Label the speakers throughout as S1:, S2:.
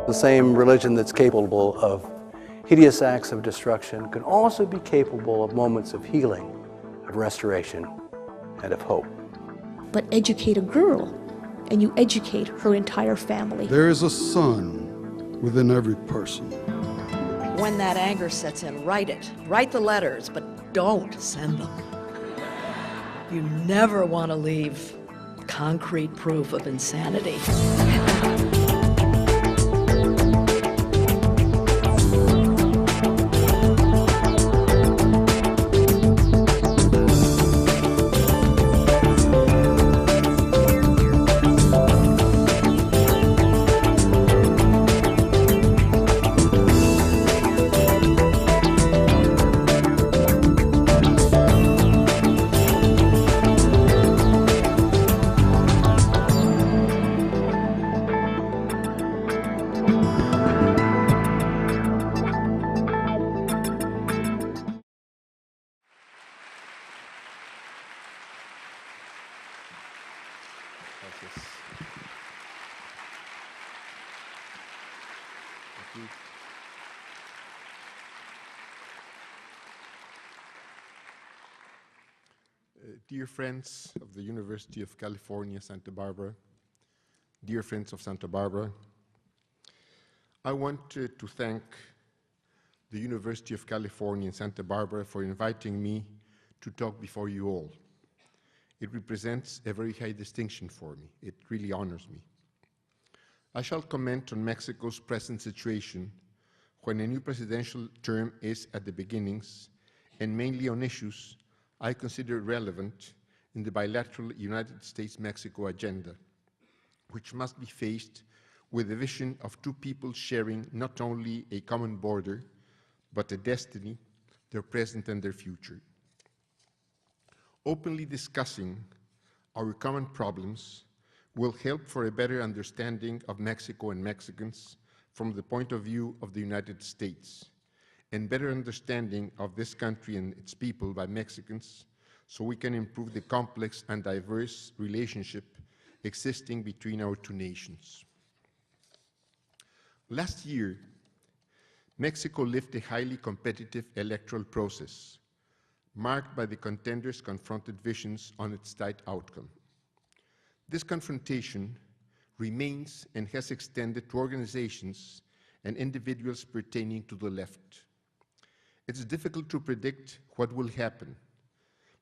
S1: The same religion that's capable of hideous acts of destruction can also be capable of moments of healing, of restoration, and of hope.
S2: But educate a girl, and you educate her entire family.
S3: There is a sun within every person.
S4: When that anger sets in, write it. Write the letters, but don't send them. You never want to leave concrete proof of insanity.
S5: Dear friends of the University of California, Santa Barbara, dear friends of Santa Barbara, I want to thank the University of California in Santa Barbara for inviting me to talk before you all. It represents a very high distinction for me. It really honors me. I shall comment on Mexico's present situation when a new presidential term is at the beginnings, and mainly on issues I consider relevant in the bilateral United States-Mexico agenda, which must be faced with the vision of two peoples sharing not only a common border, but a destiny, their present and their future. Openly discussing our common problems will help for a better understanding of Mexico and Mexicans from the point of view of the United States, and better understanding of this country and its people by Mexicans, so we can improve the complex and diverse relationship existing between our two nations. Last year, Mexico lived a highly competitive electoral process, marked by the contenders' confronted visions on its tight outcome. This confrontation remains and has extended to organizations and individuals pertaining to the left. It's difficult to predict what will happen,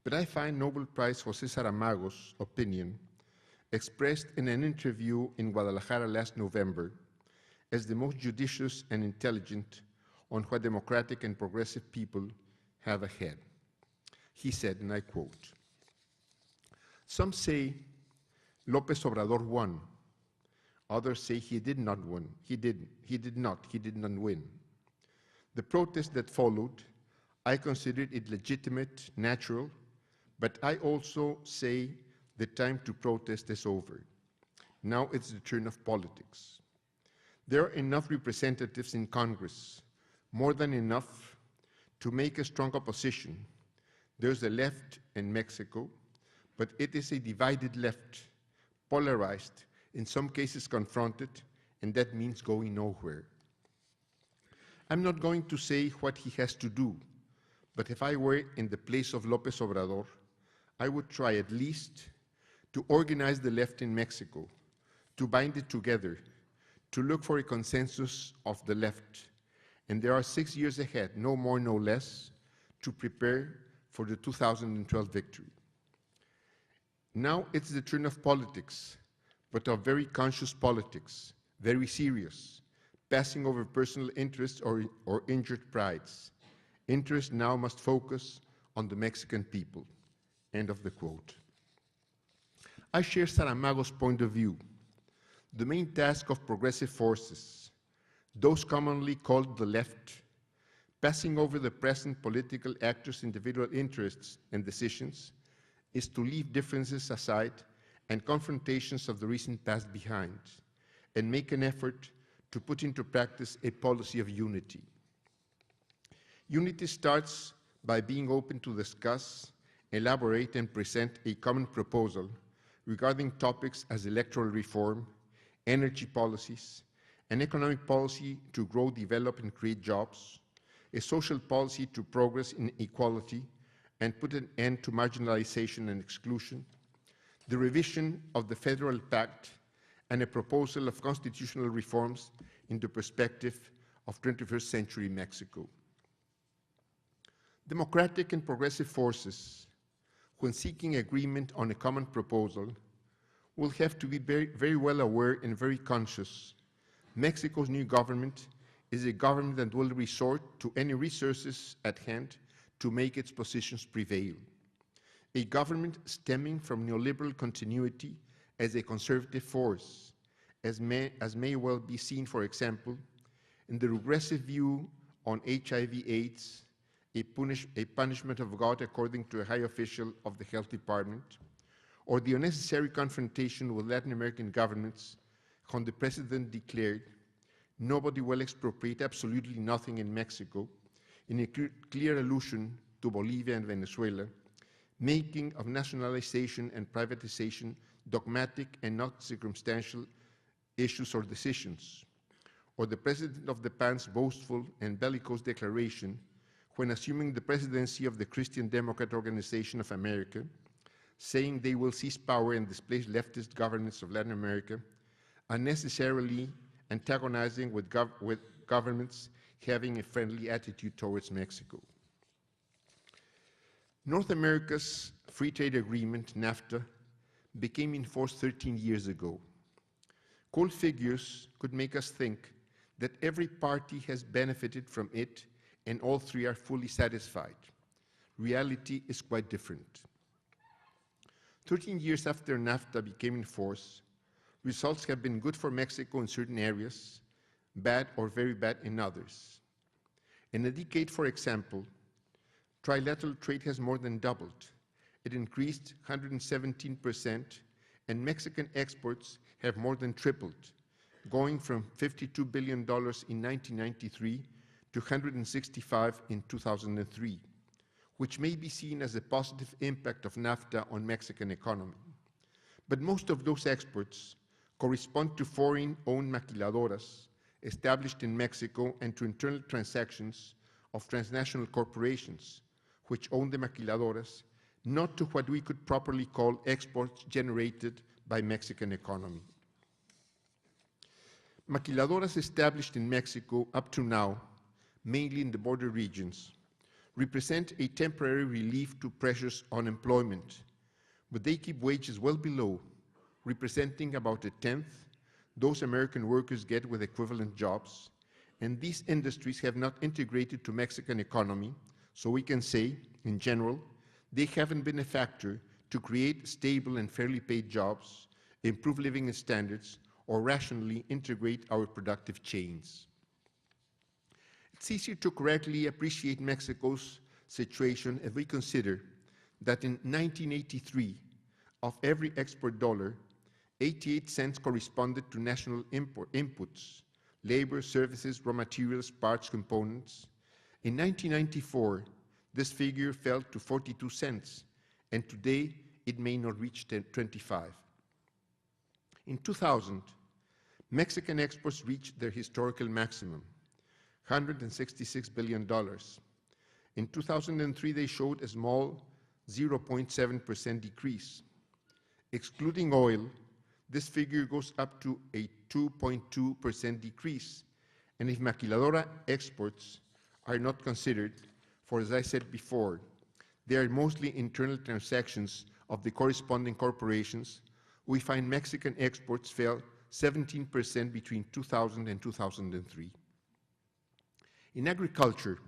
S5: but I find Nobel Prize José Saramagos' opinion, expressed in an interview in Guadalajara last November, as the most judicious and intelligent on what democratic and progressive people have ahead. He said, and I quote, "Some say López Obrador won. Others say he did not win. He did not win. The protest that followed, I considered it legitimate, natural, but I also say the time to protest is over. Now it's the turn of politics. There are enough representatives in Congress, more than enough to make a strong opposition. There's a left in Mexico, but it is a divided left, polarized, in some cases confronted, and that means going nowhere. I'm not going to say what he has to do, but if I were in the place of López Obrador, I would try at least to organize the left in Mexico, to bind it together, to look for a consensus of the left. And there are 6 years ahead, no more, no less, to prepare for the 2012 victory. Now it's the turn of politics, but of very conscious politics, very serious, passing over personal interests or injured prides. Interest now must focus on the Mexican people." End of the quote. I share Saramagos' point of view. The main task of progressive forces, those commonly called the left, passing over the present political actors' individual interests and decisions, is to leave differences aside and confrontations of the recent past behind, and make an effort to put into practice a policy of unity. Unity starts by being open to discuss, elaborate, and present a common proposal regarding topics as electoral reform, energy policies, an economic policy to grow, develop, and create jobs, a social policy to progress in equality and put an end to marginalization and exclusion, the revision of the Federal Pact, and a proposal of constitutional reforms in the perspective of 21st century Mexico. Democratic and progressive forces, when seeking agreement on a common proposal, will have to be very well aware and very conscious Mexico's new government is a government that will resort to any resources at hand to make its positions prevail. A government stemming from neoliberal continuity as a conservative force, as may well be seen, for example, in the regressive view on HIV/AIDS, a punishment of God according to a high official of the Health Department, or the unnecessary confrontation with Latin American governments when the president declared, "Nobody will expropriate absolutely nothing in Mexico," in a clear allusion to Bolivia and Venezuela, making of nationalization and privatization dogmatic and not circumstantial issues or decisions, or the president of the PAN's boastful and bellicose declaration when assuming the presidency of the Christian Democrat Organization of America, saying they will seize power and displace leftist governance of Latin America, unnecessarily antagonizing with governments having a friendly attitude towards Mexico. North America's free trade agreement, NAFTA, became in force 13 years ago. Cold figures could make us think that every party has benefited from it and all three are fully satisfied. Reality is quite different. 13 years after NAFTA became in force, results have been good for Mexico in certain areas, bad or very bad in others. In a decade, for example, trilateral trade has more than doubled. It increased 117%, and Mexican exports have more than tripled, going from $52 billion in 1993 to $165 in 2003, which may be seen as a positive impact of NAFTA on Mexican economy. But most of those exports correspond to foreign-owned maquiladoras established in Mexico and to internal transactions of transnational corporations, which own the maquiladoras, not to what we could properly call exports generated by Mexican economy. Maquiladoras established in Mexico up to now, mainly in the border regions, represent a temporary relief to pressures on employment, but they keep wages well below, representing about a tenth those American workers get with equivalent jobs, and these industries have not integrated to Mexican economy, so we can say, in general, they haven't been a factor to create stable and fairly paid jobs, improve living standards, or rationally integrate our productive chains. It's easier to correctly appreciate Mexico's situation if we consider that in 1983, of every export dollar, 88 cents corresponded to national inputs, labor, services, raw materials, parts, components. In 1994, this figure fell to 42 cents, and today it may not reach 25. In 2000, Mexican exports reached their historical maximum, $166 billion. In 2003, they showed a small 0.7% decrease. Excluding oil, this figure goes up to a 2.2% decrease. And if maquiladora exports are not considered, for as I said before, they are mostly internal transactions of the corresponding corporations, we find Mexican exports fell 17% between 2000 and 2003. In agriculture,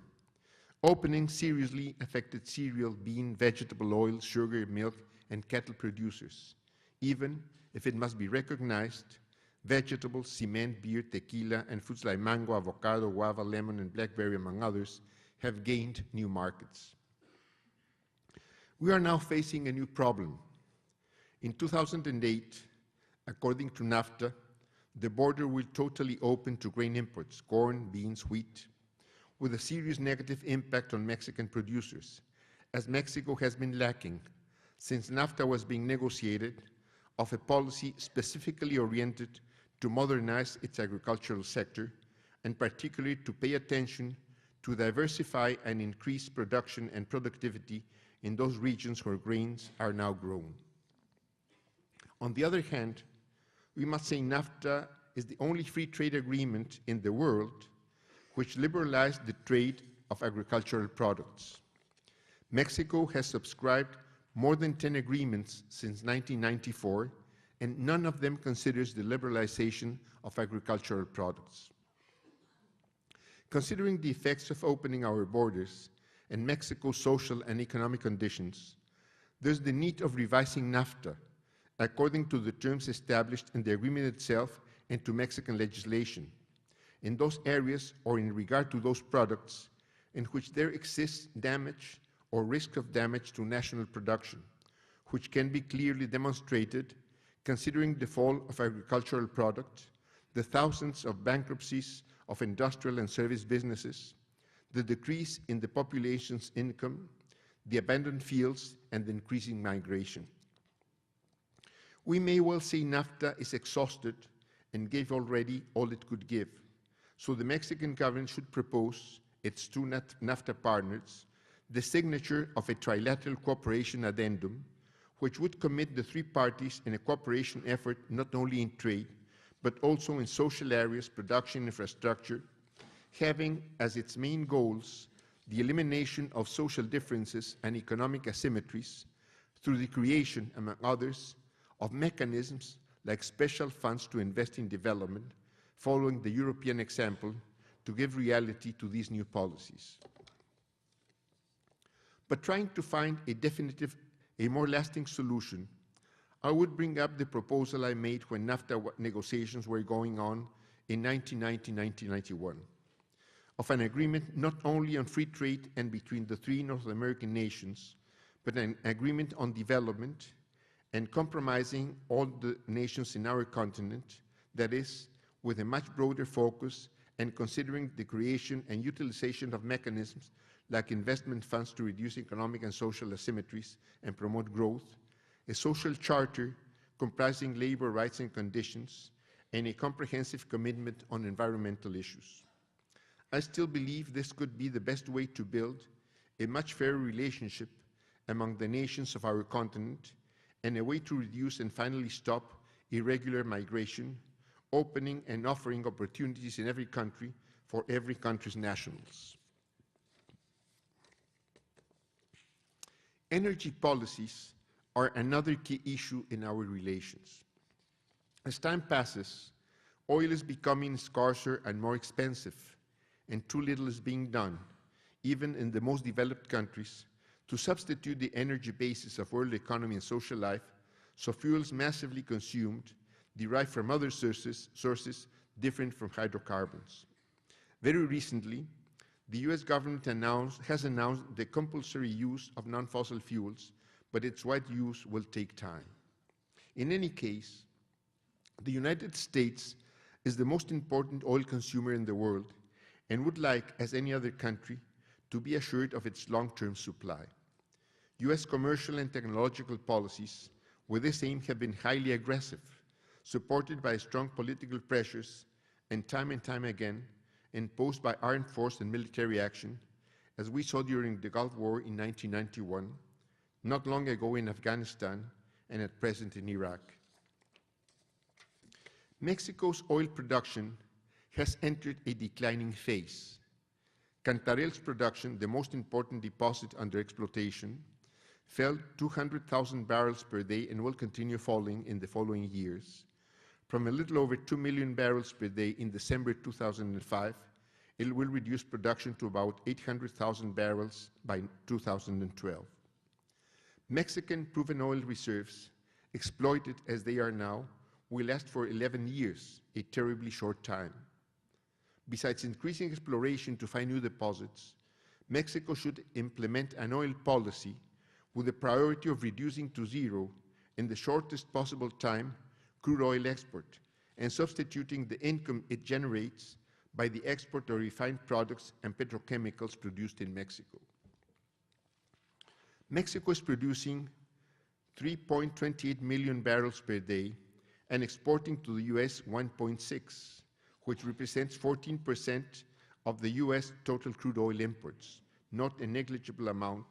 S5: opening seriously affected cereal, bean, vegetable oil, sugar, milk, and cattle producers, even if it must be recognized, vegetables, cement, beer, tequila, and fruits like mango, avocado, guava, lemon, and blackberry, among others, have gained new markets. We are now facing a new problem. In 2008, according to NAFTA, the border will totally open to grain imports, corn, beans, wheat, with a serious negative impact on Mexican producers, as Mexico has been lacking, since NAFTA was being negotiated, of a policy specifically oriented to modernize its agricultural sector, and particularly to pay attention to diversify and increase production and productivity in those regions where grains are now grown. On the other hand, we must say NAFTA is the only free trade agreement in the world which liberalized the trade of agricultural products. Mexico has subscribed more than 10 agreements since 1994, and none of them considers the liberalization of agricultural products. Considering the effects of opening our borders and Mexico's social and economic conditions, there's the need of revising NAFTA according to the terms established in the agreement itself and to Mexican legislation, in those areas or in regard to those products in which there exists damage or risk of damage to national production, which can be clearly demonstrated considering the fall of agricultural products, the thousands of bankruptcies of industrial and service businesses, the decrease in the population's income, the abandoned fields, and the increasing migration. We may well say NAFTA is exhausted and gave already all it could give, so the Mexican government should propose its two NAFTA partners the signature of a trilateral cooperation addendum, which would commit the three parties in a cooperation effort not only in trade, but also in social areas, production, infrastructure, having as its main goals the elimination of social differences and economic asymmetries through the creation, among others, of mechanisms like special funds to invest in development, following the European example, to give reality to these new policies. But trying to find a definitive, a more lasting solution, I would bring up the proposal I made when NAFTA negotiations were going on in 1990-1991, of an agreement not only on free trade and between the three North American nations, but an agreement on development and compromising all the nations in our continent, that is, with a much broader focus and considering the creation and utilization of mechanisms like investment funds to reduce economic and social asymmetries and promote growth, a social charter comprising labor rights and conditions, and a comprehensive commitment on environmental issues. I still believe this could be the best way to build a much fairer relationship among the nations of our continent and a way to reduce and finally stop irregular migration, opening and offering opportunities in every country for every country's nationals. Energy policies are another key issue in our relations. As time passes, oil is becoming scarcer and more expensive, and too little is being done, even in the most developed countries, to substitute the energy basis of world economy and social life, so fuels massively consumed derived from other sources different from hydrocarbons. Very recently, the U.S. government has announced the compulsory use of non-fossil fuels, but its wide use will take time. In any case, the United States is the most important oil consumer in the world and would like, as any other country, to be assured of its long-term supply. U.S. commercial and technological policies with this aim have been highly aggressive, supported by strong political pressures and time again imposed by armed force and military action, as we saw during the Gulf War in 1991, not long ago in Afghanistan, and at present in Iraq. Mexico's oil production has entered a declining phase. Cantarell's production, the most important deposit under exploitation, fell 200,000 barrels per day and will continue falling in the following years. From a little over 2 million barrels per day in December 2005, it will reduce production to about 800,000 barrels by 2012. Mexican proven oil reserves, exploited as they are now, will last for 11 years, a terribly short time. Besides increasing exploration to find new deposits, Mexico should implement an oil policy with the priority of reducing to zero in the shortest possible time crude oil export and substituting the income it generates by the export of refined products and petrochemicals produced in Mexico. Mexico is producing 3.28 million barrels per day and exporting to the U.S. 1.6, which represents 14% of the U.S. total crude oil imports, not a negligible amount,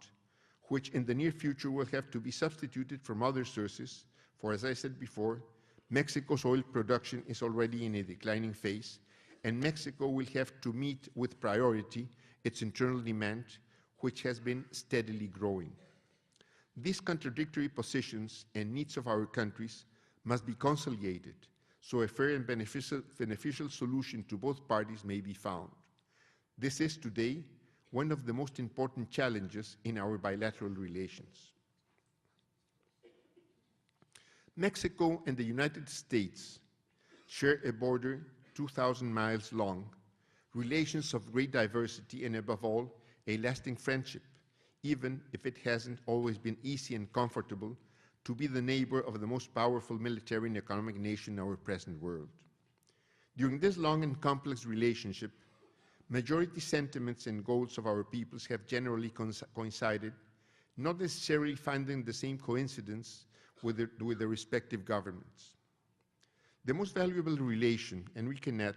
S5: which in the near future will have to be substituted from other sources, for as I said before, Mexico's oil production is already in a declining phase, and Mexico will have to meet with priority its internal demand, which has been steadily growing. These contradictory positions and needs of our countries must be conciliated so a fair and beneficial solution to both parties may be found. This is today one of the most important challenges in our bilateral relations. Mexico and the United States share a border 2,000 miles long, relations of great diversity, and above all, a lasting friendship, even if it hasn't always been easy and comfortable to be the neighbor of the most powerful military and economic nation in our present world. During this long and complex relationship, majority sentiments and goals of our peoples have generally coincided, not necessarily finding the same coincidence with the respective governments. The most valuable relation, and we can add,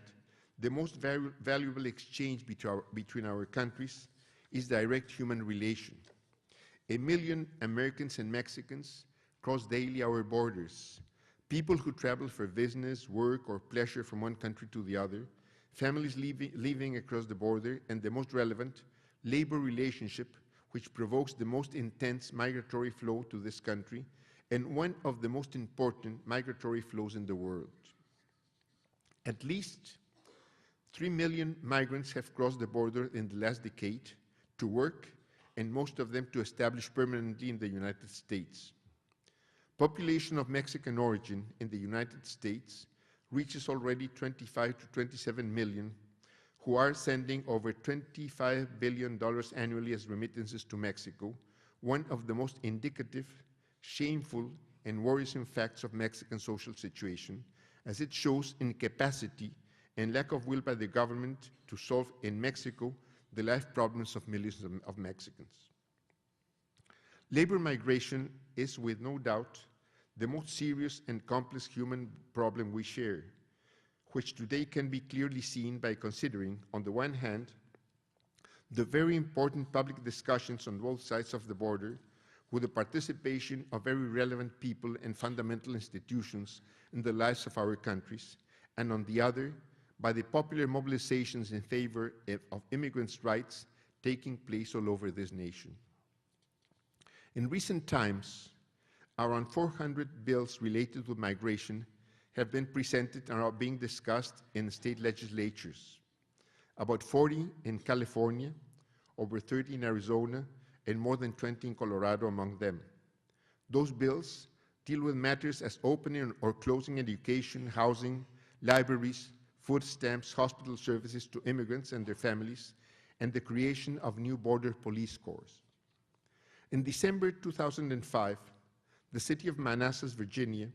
S5: the most valuable exchange between our countries is direct human relation. 1 million Americans and Mexicans cross daily our borders. People who travel for business, work, or pleasure from one country to the other, families living across the border, and the most relevant, labor relationship, which provokes the most intense migratory flow to this country, and one of the most important migratory flows in the world. At least 3 million migrants have crossed the border in the last decade to work, and most of them to establish permanently in the United States. Population of Mexican origin in the United States reaches already 25 to 27 million, who are sending over $25 billion annually as remittances to Mexico, one of the most indicative, shameful, and worrisome facts of Mexican social situation, as it shows incapacity and lack of will by the government to solve in Mexico the life problems of millions of Mexicans. Labor migration is, with no doubt, the most serious and complex human problem we share, which today can be clearly seen by considering, on the one hand, the very important public discussions on both sides of the border, with the participation of very relevant people and fundamental institutions in the lives of our countries, and on the other, by the popular mobilizations in favor of immigrants' rights taking place all over this nation. In recent times, around 400 bills related to migration have been presented and are being discussed in state legislatures. About 40 in California, over 30 in Arizona, and more than 20 in Colorado among them. Those bills deal with matters as opening or closing education, housing, libraries, food stamps, hospital services to immigrants and their families, and the creation of new border police corps. In December 2005, the city of Manassas, Virginia,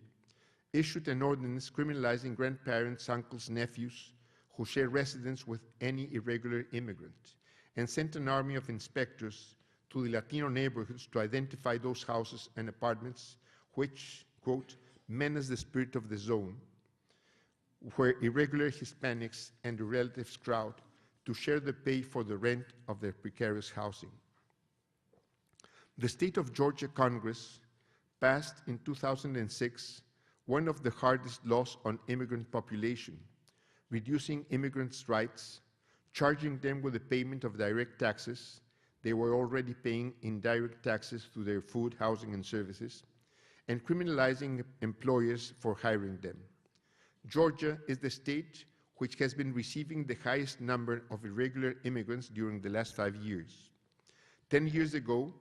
S5: issued an ordinance criminalizing grandparents, uncles, nephews who share residence with any irregular immigrant, and sent an army of inspectors to the Latino neighborhoods to identify those houses and apartments which, quote, menace the spirit of the zone, where irregular Hispanics and their relatives crowd to share the pay for the rent of their precarious housing. The state of Georgia Congress passed in 2006 one of the hardest laws on immigrant population, reducing immigrants' rights, charging them with the payment of direct taxes. They were already paying indirect taxes to their food, housing, and services, and criminalizing employers for hiring them. Georgia is the state which has been receiving the highest number of irregular immigrants during the last 5 years. 10 years ago,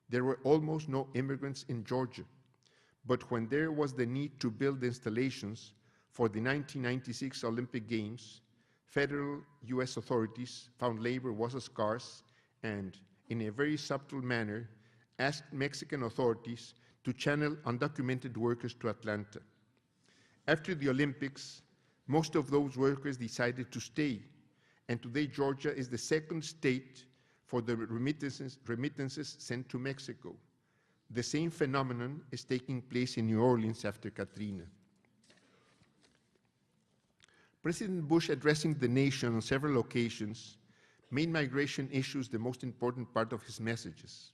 S5: there were almost no immigrants in Georgia, but when there was the need to build installations for the 1996 Olympic Games, federal U.S. authorities found labor was scarce and, in a very subtle manner, asked Mexican authorities to channel undocumented workers to Atlanta. After the Olympics, most of those workers decided to stay, and today Georgia is the second state for the remittances sent to Mexico. The same phenomenon is taking place in New Orleans after Katrina. President Bush, addressing the nation on several occasions, made migration issues the most important part of his messages.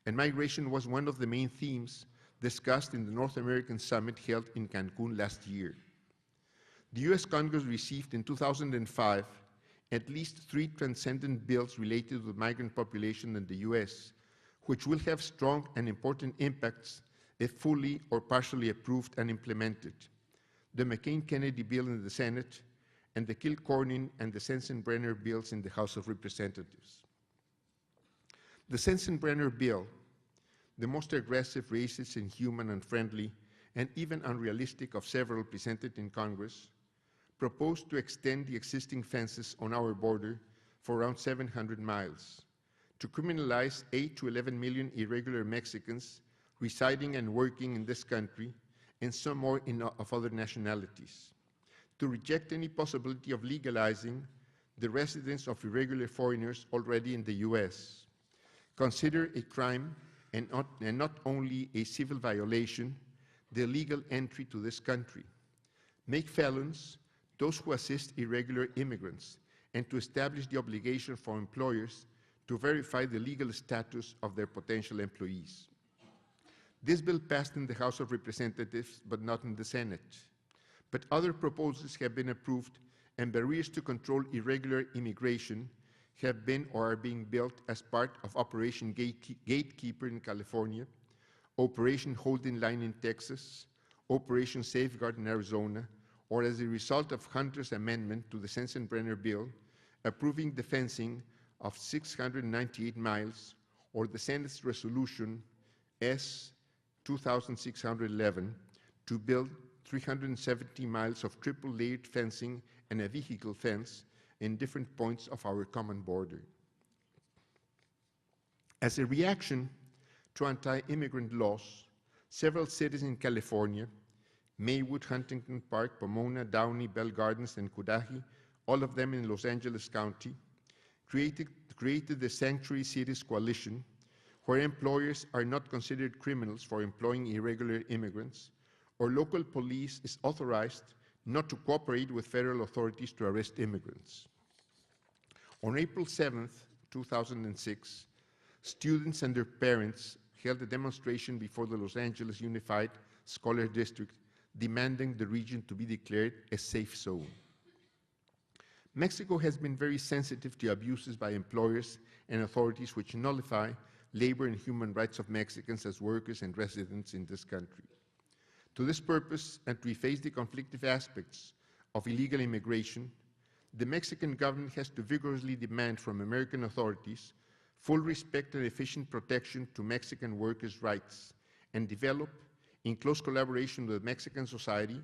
S5: And migration was one of the main themes discussed in the North American summit held in Cancun last year. The U.S. Congress received in 2005 at least 3 transcendent bills related to the migrant population in the U.S., which will have strong and important impacts if fully or partially approved and implemented. The McCain-Kennedy bill in the Senate and the Kilcornin and the Sensenbrenner bills in the House of Representatives. The Sensenbrenner bill, the most aggressive, racist, inhuman, unfriendly, and even unrealistic of several presented in Congress, proposed to extend the existing fences on our border for around 700 miles, to criminalize 8 to 11 million irregular Mexicans residing and working in this country, and some more of other nationalities, to reject any possibility of legalizing the residence of irregular foreigners already in the U.S., consider a crime and not only a civil violation, the legal entry to this country, make felons those who assist irregular immigrants, and to establish the obligation for employers to verify the legal status of their potential employees. This bill passed in the House of Representatives, but not in the Senate. But other proposals have been approved, and barriers to control irregular immigration have been or are being built as part of Operation Gatekeeper in California, Operation Holding Line in Texas, Operation Safeguard in Arizona, or as a result of Hunter's amendment to the Sensenbrenner bill, approving the fencing of 698 miles, or the Senate's resolution S. 2611 to build 370 miles of triple-layered fencing and a vehicle fence in different points of our common border. As a reaction to anti-immigrant laws, several cities in California, Maywood, Huntington Park, Pomona, Downey, Bell Gardens, and Cudahy, all of them in Los Angeles County, created the Sanctuary Cities Coalition, where employers are not considered criminals for employing irregular immigrants, or local police is authorized not to cooperate with federal authorities to arrest immigrants. On April 7th, 2006, students and their parents held a demonstration before the Los Angeles Unified Scholar District demanding the region to be declared a safe zone. Mexico has been very sensitive to abuses by employers and authorities which nullify labor and human rights of Mexicans as workers and residents in this country. To this purpose, and to efface the conflictive aspects of illegal immigration, the Mexican government has to vigorously demand from American authorities full respect and efficient protection to Mexican workers' rights, and develop, in close collaboration with Mexican society,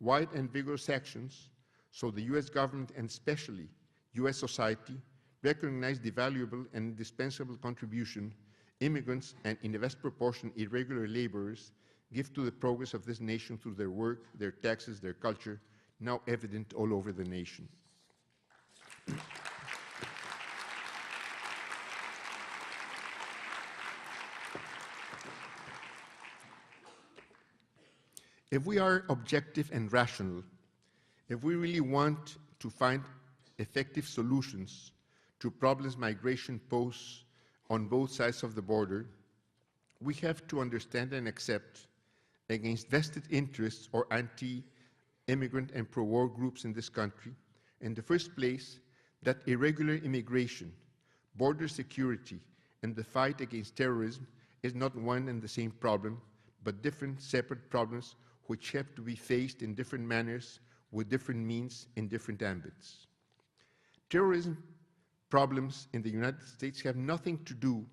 S5: wide and vigorous actions so the U.S. government and especially U.S. society recognize the valuable and indispensable contribution immigrants and, in a vast proportion, irregular laborers give to the progress of this nation through their work, their taxes, their culture, now evident all over the nation. If we are objective and rational, if we really want to find effective solutions to problems migration poses on both sides of the border, we have to understand and accept, against vested interests or anti-immigrant and pro-war groups in this country, in the first place, that irregular immigration, border security, and the fight against terrorism is not one and the same problem, but different separate problems which have to be faced in different manners, with different means, in different ambits. Terrorism problems in the United States have nothing to do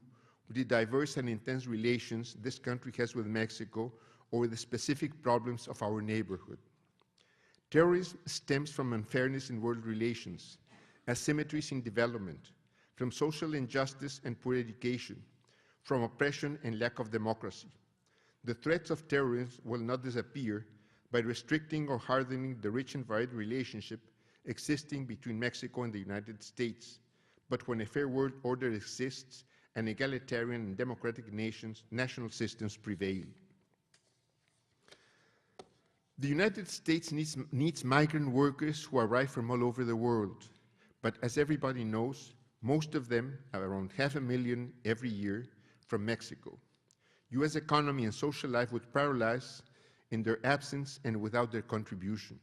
S5: with the diverse and intense relations this country has with Mexico or the specific problems of our neighborhood. Terrorism stems from unfairness in world relations, asymmetries in development, from social injustice and poor education, from oppression and lack of democracy. The threats of terrorism will not disappear by restricting or hardening the rich and varied relationship existing between Mexico and the United States, but when a fair world order exists and egalitarian and democratic national systems prevail. The United States needs migrant workers who arrive from all over the world, but as everybody knows, most of them, around 500,000 every year, from Mexico. U.S. economy and social life would paralyze in their absence and without their contribution.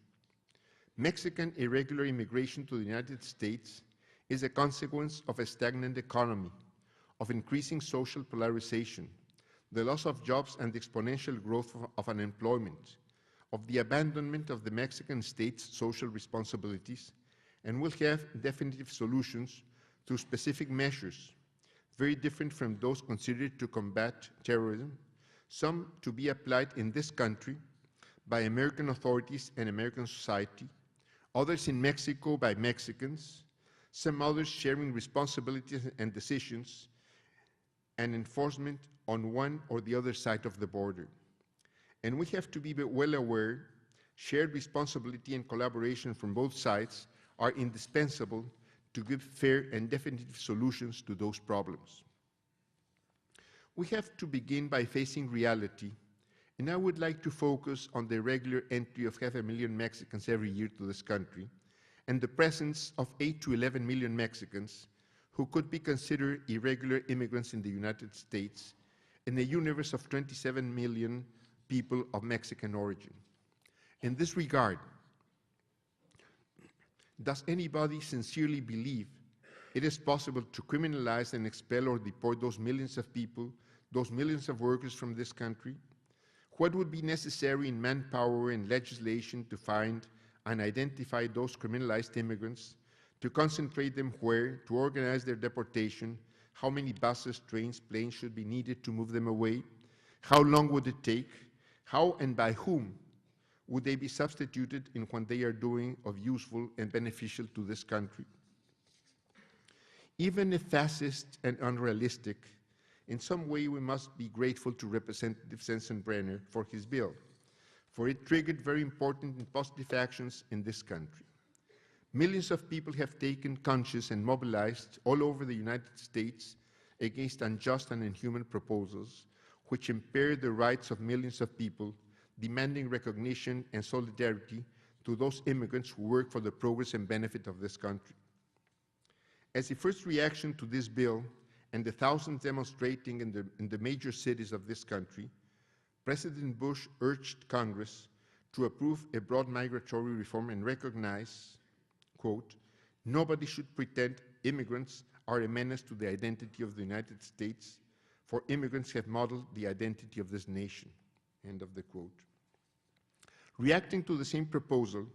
S5: Mexican irregular immigration to the United States is a consequence of a stagnant economy, of increasing social polarization, the loss of jobs and the exponential growth of unemployment, of the abandonment of the Mexican state's social responsibilities, and will have definitive solutions through specific measures, very different from those considered to combat terrorism, some to be applied in this country by American authorities and American society, others in Mexico by Mexicans, some others sharing responsibilities and decisions and enforcement on one or the other side of the border. And we have to be well aware shared responsibility and collaboration from both sides are indispensable to give fair and definitive solutions to those problems. We have to begin by facing reality, and I would like to focus on the irregular entry of 500,000 Mexicans every year to this country, and the presence of 8 to 11 million Mexicans who could be considered irregular immigrants in the United States in a universe of 27 million people of Mexican origin. In this regard, does anybody sincerely believe it is possible to criminalize and expel or deport those millions of people, those millions of workers from this country? What would be necessary in manpower and legislation to find and identify those criminalized immigrants, to concentrate them where, to organize their deportation, how many buses, trains, planes should be needed to move them away, how long would it take, how and by whom would they be substituted in what they are doing of useful and beneficial to this country? Even if fascist and unrealistic, in some way we must be grateful to Representative Sensenbrenner for his bill, for it triggered very important and positive actions in this country. Millions of people have taken conscious and mobilized all over the United States against unjust and inhuman proposals which impair the rights of millions of people, demanding recognition and solidarity to those immigrants who work for the progress and benefit of this country. As a first reaction to this bill and the thousands demonstrating in the major cities of this country, President Bush urged Congress to approve a broad migratory reform and recognize, quote, nobody should pretend immigrants are a menace to the identity of the United States, for immigrants have modeled the identity of this nation, end of the quote. Reacting to the same proposal,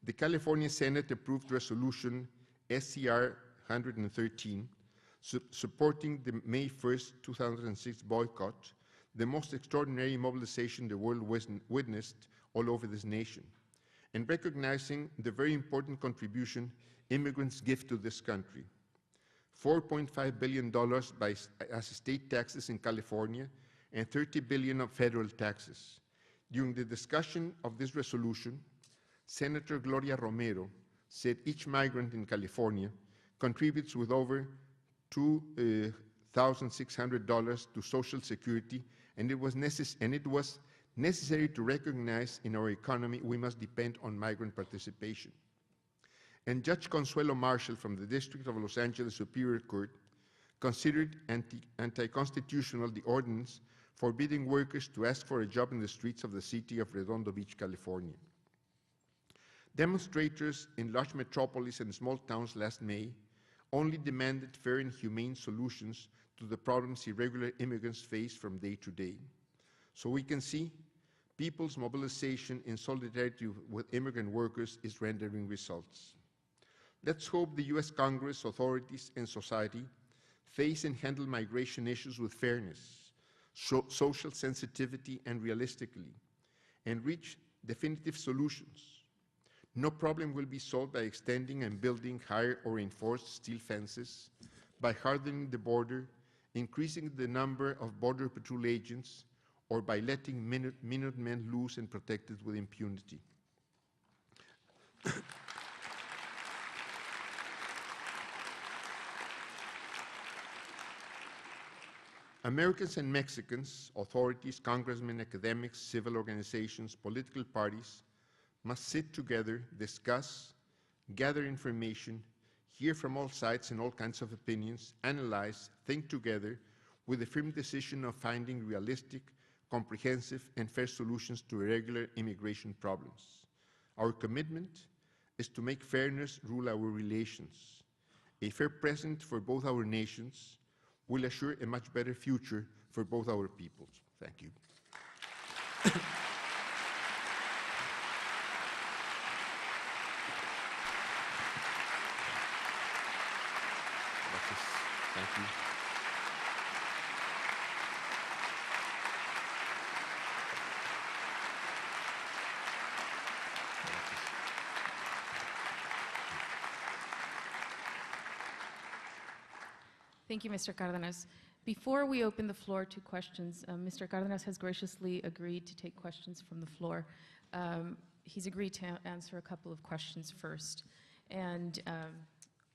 S5: the California Senate approved resolution SCR 113, supporting the May 1st, 2006 boycott, the most extraordinary mobilization the world witnessed all over this nation, and recognizing the very important contribution immigrants give to this country. $4.5 billion as state taxes in California and $30 billion of federal taxes. During the discussion of this resolution, Senator Gloria Romero said each migrant in California contributes with over $2,600 to Social Security, and it was necessary to recognize in our economy we must depend on migrant participation. And Judge Consuelo Marshall from the District of Los Angeles Superior Court considered anti-constitutional the ordinance forbidding workers to ask for a job in the streets of the city of Redondo Beach, California. Demonstrators in large metropolises and small towns last May only demanded fair and humane solutions to the problems irregular immigrants face from day to day. So we can see people's mobilization in solidarity with immigrant workers is rendering results. Let's hope the U.S. Congress, authorities, and society face and handle migration issues with fairness, social sensitivity, and realistically, and reach definitive solutions. No problem will be solved by extending and building higher or reinforced steel fences, by hardening the border, increasing the number of Border Patrol agents, or by letting Minutemen loose and protected with impunity. Americans and Mexicans, authorities, congressmen, academics, civil organizations, political parties, must sit together, discuss, gather information, hear from all sides and all kinds of opinions, analyze, think together, with the firm decision of finding realistic, comprehensive, and fair solutions to irregular immigration problems. Our commitment is to make fairness rule our relations. A fair present for both our nations will assure a much better future for both our peoples. Thank you. Thank you.
S6: Thank you, Mr. Cárdenas. Before we open the floor to questions, Mr. Cárdenas has graciously agreed to take questions from the floor. He's agreed to answer a couple of questions first. And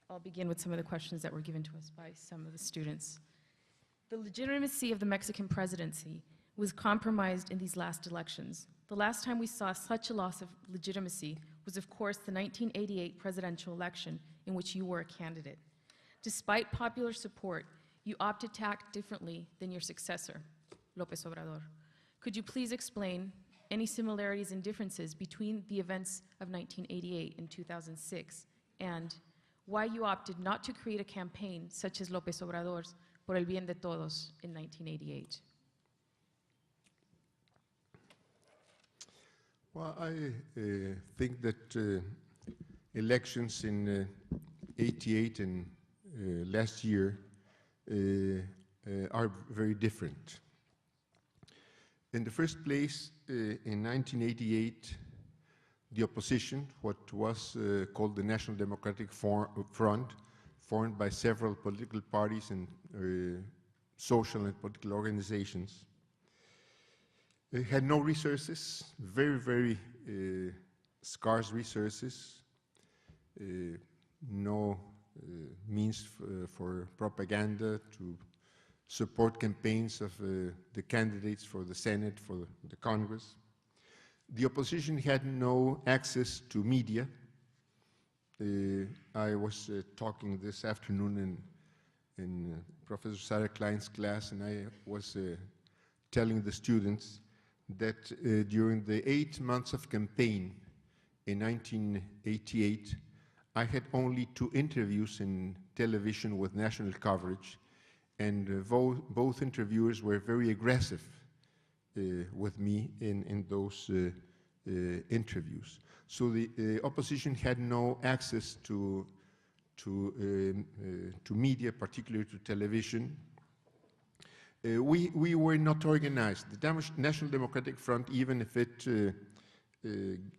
S6: I'll begin with some of the questions that were given to us by some of the students. The legitimacy of the Mexican presidency was compromised in these last elections. The last time we saw such a loss of legitimacy was, of course, the 1988 presidential election in which you were a candidate. Despite popular support, you opted to act differently than your successor, López Obrador. Could you please explain any similarities and differences between the events of 1988 and 2006, and why you opted not to create a campaign such as López Obrador's Por el Bien de Todos in 1988?
S5: Well, I think that elections in 88 and last year are very different. In the first place, in 1988, the opposition, what was called the National Democratic Front, formed by several political parties and social and political organizations, had no resources, very, very scarce resources, no means for propaganda to support campaigns of the candidates for the Senate, for the Congress. The opposition had no access to media. I was talking this afternoon in Professor Sarah Klein's class, and I was telling the students that during the 8 months of campaign in 1988, I had only 2 interviews in television with national coverage, and both interviewers were very aggressive with me in those interviews. So the opposition had no access to media, particularly to television. We were not organized. The National Democratic Front, even if it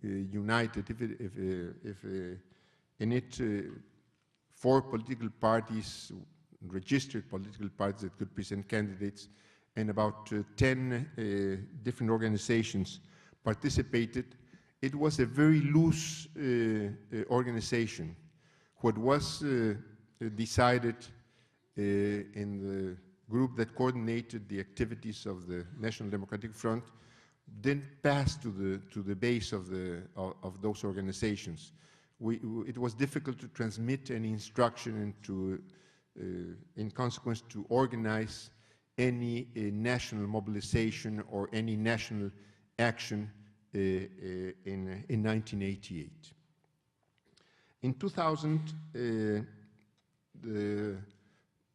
S5: united, if in it 4 political parties, registered political parties that could present candidates, and about 10 different organizations participated. It was a very loose organization. What was decided in the group that coordinated the activities of the National Democratic Front didn't pass to the base of those organizations. It was difficult to transmit any instruction and to, in consequence, to organize any national mobilization or any national action in 1988. In 2000, the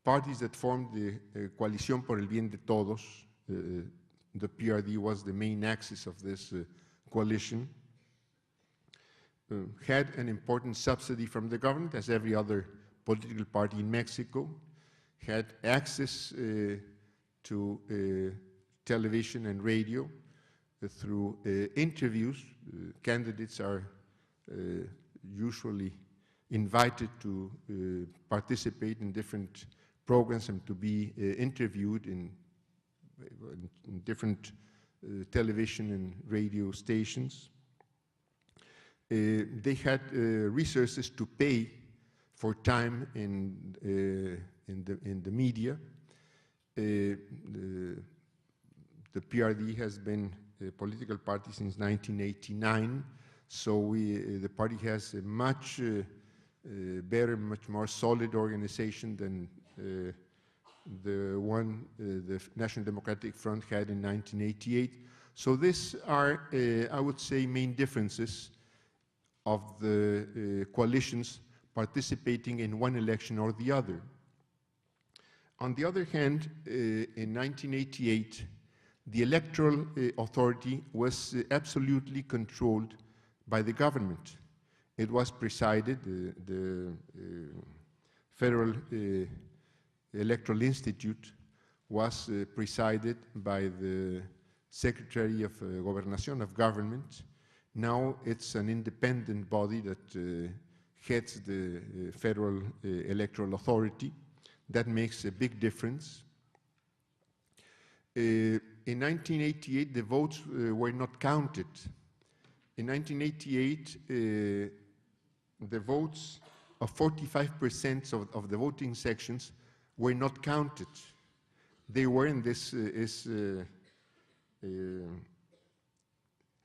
S5: parties that formed the Coalición por el Bien de Todos, the PRD was the main axis of this coalition, had an important subsidy from the government, as every other political party in Mexico, had access to television and radio through interviews. Candidates are usually invited to participate in different programs and to be interviewed in different television and radio stations. They had resources to pay for time in the media. the PRD has been a political party since 1989, so the party has a much better, much more solid organization than the one the National Democratic Front had in 1988. So these are, I would say, main differences of the coalitions participating in one election or the other. On the other hand, in 1988, the electoral authority was absolutely controlled by the government. It was presided, the Federal Electoral Institute was presided by the Secretary of Gobernación, of Government. Now it's an independent body that heads the Federal Electoral Authority. That makes a big difference. In 1988, the votes were not counted. In 1988, the votes of 45% of the voting sections were not counted. They were, and this is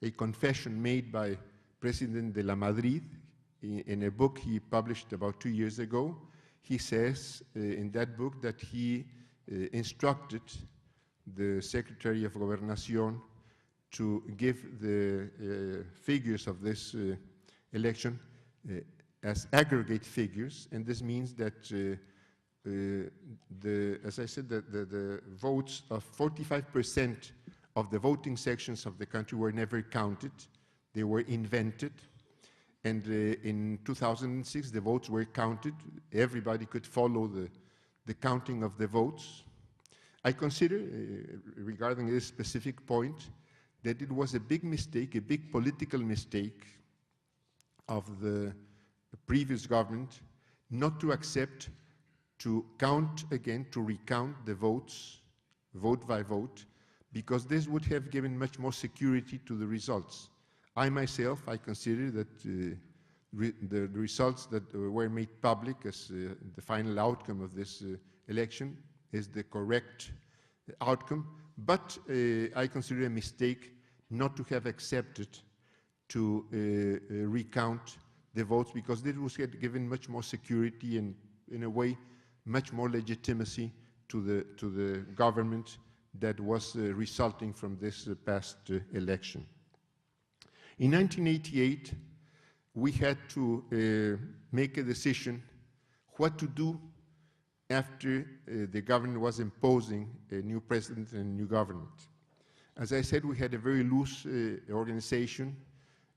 S5: a confession made by President de la Madrid in a book he published about 2 years ago. He says in that book that he instructed the Secretary of Gobernación to give the figures of this election as aggregate figures, and this means that as I said, the votes of 45% of the voting sections of the country were never counted. They were invented. And in 2006, the votes were counted. Everybody could follow the counting of the votes. I consider, regarding this specific point, that it was a big mistake, a big political mistake of the previous government not to accept to count again, to recount the votes, vote by vote, because this would have given much more security to the results. I myself, I consider that the results that were made public as the final outcome of this election is the correct outcome, but I consider a mistake not to have accepted to recount the votes, because this was given much more security and, in a way, much more legitimacy to the government that was resulting from this past election. In 1988, we had to make a decision what to do after the government was imposing a new president and a new government. As I said, we had a very loose organization.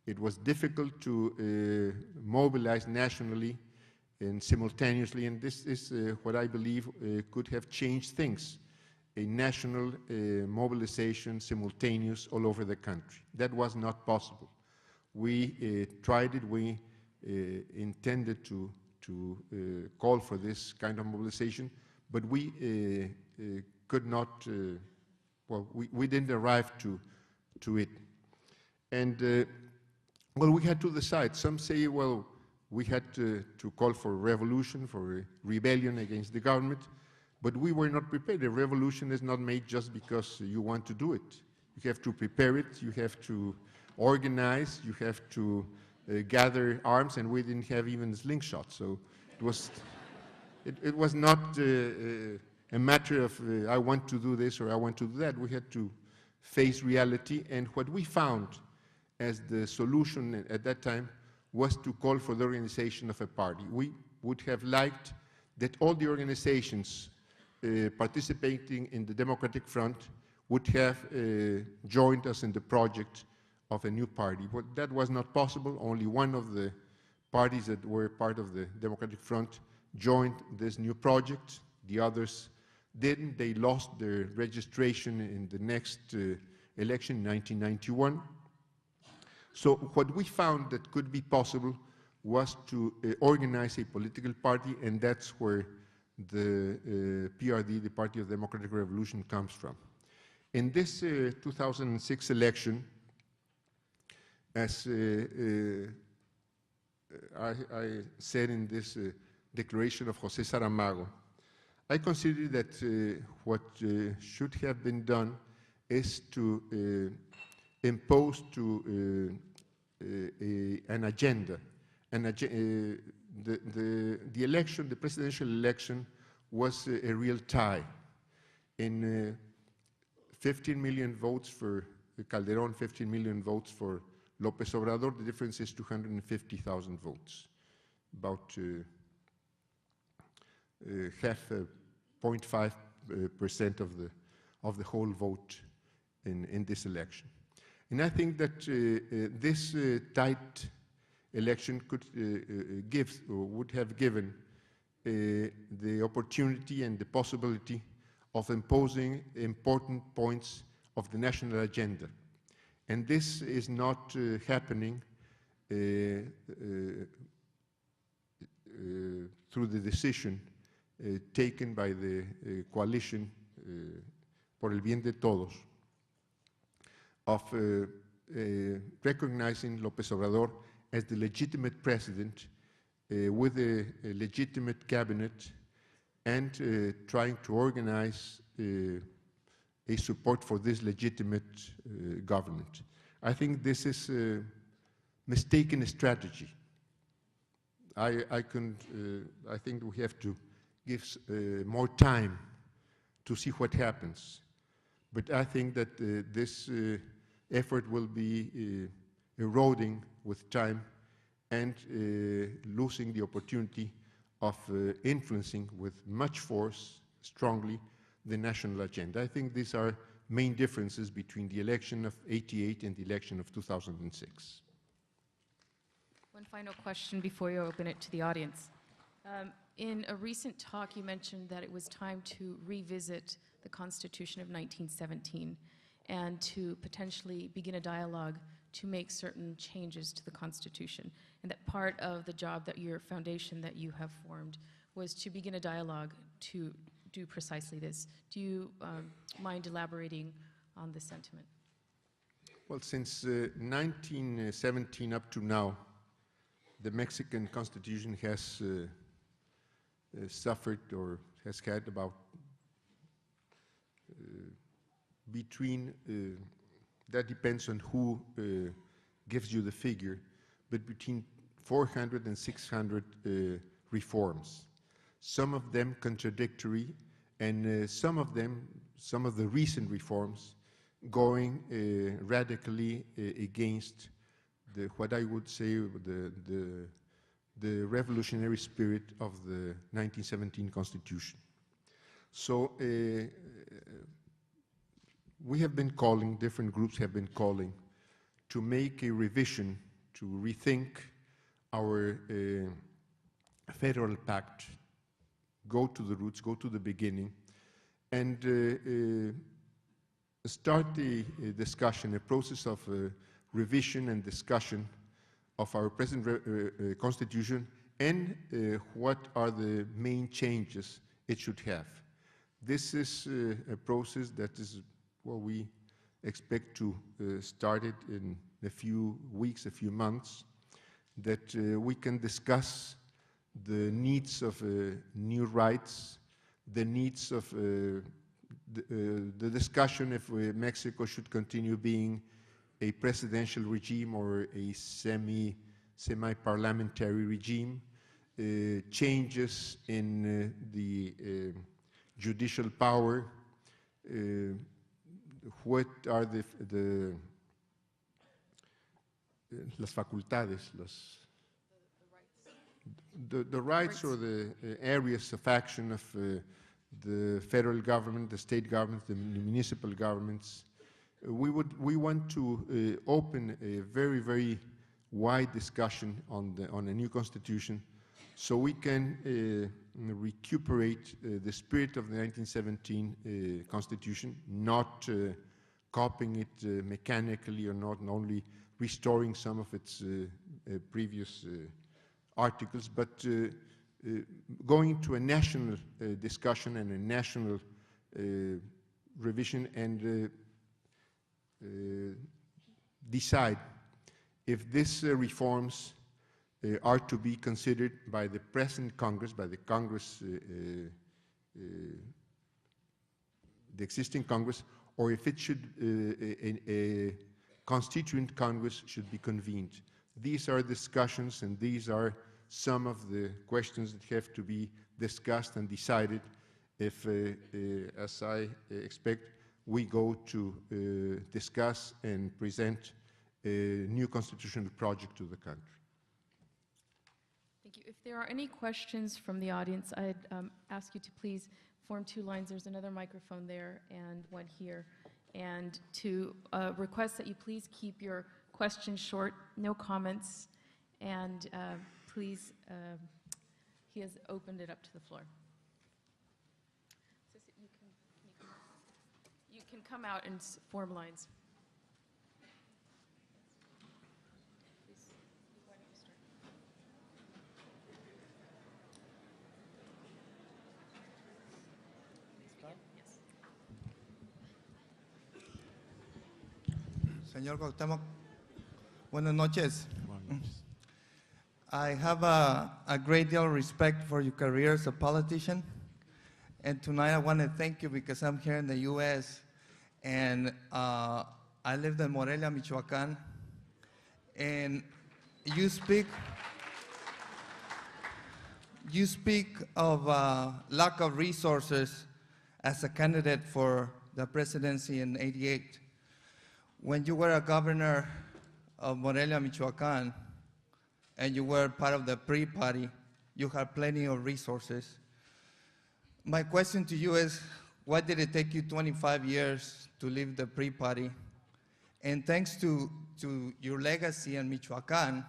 S5: It was difficult to mobilize nationally and simultaneously, and this is what I believe could have changed things. A national mobilization, simultaneous, all over the country. That was not possible. We tried it, we intended to call for this kind of mobilization, but we could not, well, we didn't arrive to it. And, well, we had to decide. Some say, well, we had to call for a revolution, for a rebellion against the government, but we were not prepared. A revolution is not made just because you want to do it. You have to prepare it, you have to organize, you have to gather arms, and we didn't have even slingshots. So it was not a matter of I want to do this or I want to do that. We had to face reality, and what we found as the solution at that time was to call for the organization of a party. We would have liked that all the organizations participating in the Democratic Front would have joined us in the project of a new party. But that was not possible. Only one of the parties that were part of the Democratic Front joined this new project. The others didn't. They lost their registration in the next election in 1991. So what we found that could be possible was to organize a political party, and that's where the PRD, the Party of Democratic Revolution, comes from. In this 2006 election, as I said in this declaration of José Saramago, I consider that what should have been done is to impose to an agenda. The election, the presidential election, was a real tie. In 15 million votes for Calderón, 15 million votes for López Obrador, the difference is 250,000 votes, about half, 0.5% of the whole vote in this election. And I think that this tight election could give, or would have given, the opportunity and the possibility of imposing important points of the national agenda. And this is not happening through the decision taken by the coalition por el bien de todos of recognizing López Obrador as the legitimate president with a legitimate cabinet and trying to organize a support for this legitimate government. I think this is a mistaken strategy. I think we have to give more time to see what happens. But I think that this effort will be eroding with time and losing the opportunity of influencing with much force, strongly, the national agenda. I think these are main differences between the election of '88 and the election of 2006.
S6: One final question before you open it to the audience. In a recent talk, you mentioned that it was time to revisit the Constitution of 1917 and to potentially begin a dialogue to make certain changes to the Constitution, and that part of the job that your foundation that you have formed was to begin a dialogue to do precisely this. Do you mind elaborating on this sentiment?
S5: Well, since 1917 up to now, the Mexican Constitution has suffered or has had about between, that depends on who gives you the figure, but between 400 and 600 reforms. Some of them contradictory, and some of the recent reforms going radically against what I would say the revolutionary spirit of the 1917 Constitution. So we have been calling, different groups have been calling, to make a revision, to rethink our federal pact, go to the roots, go to the beginning, and start a discussion, a process of revision and discussion of our present Constitution and what are the main changes it should have. This is a process that is what we expect to start it in a few weeks, a few months, that we can discuss the needs of new rights, the needs of the discussion if Mexico should continue being a presidential regime or a semi-parliamentary regime, changes in the judicial power, what are las facultades, the rights or the areas of action of the federal government, the state government, the municipal governments. We want to open a very, very wide discussion on a new constitution, so we can recuperate the spirit of the 1917 constitution, not copying it mechanically or not only restoring some of its previous articles, but going to a national discussion and a national revision and decide if these reforms are to be considered by the present Congress, by the Congress the existing Congress, or if it should, a constituent Congress should be convened. These are discussions, and these are some of the questions that have to be discussed and decided if, as I expect, we go to discuss and present a new constitutional project to the country.
S6: Thank you. If there are any questions from the audience, I'd ask you to please form two lines. There's another microphone there and one here. And to request that you please keep your questions short, no comments, and please, he has opened it up to the floor. You can come out and form lines. Please, why don't you start?
S7: Señor Cuauhtémoc, buenas noches. I have a great deal of respect for your career as a politician. And tonight I want to thank you because I'm here in the U.S. and I live in Morelia, Michoacan. And you speak of lack of resources as a candidate for the presidency in '88. When you were a governor of Morelia, Michoacan, and you were part of the PRI party, you had plenty of resources. My question to you is, why did it take you 25 years to leave the PRI party? And thanks to your legacy in Michoacan,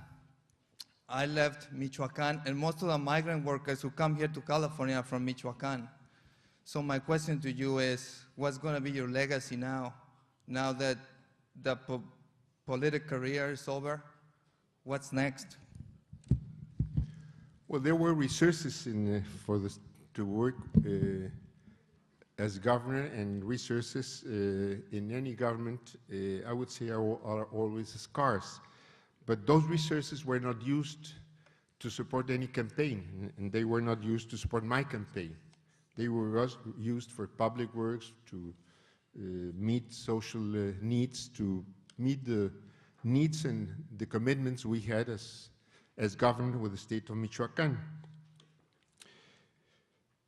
S7: I left Michoacan, and most of the migrant workers who come here to California are from Michoacan. So my question to you is, what's going to be your legacy now that the political career is over? What's next?
S5: Well, there were resources to work as governor, and resources in any government, I would say, are always scarce. But those resources were not used to support any campaign, and they were not used to support my campaign. They were used for public works, to meet social needs, to meet the needs and the commitments we had as governor with the state of Michoacan.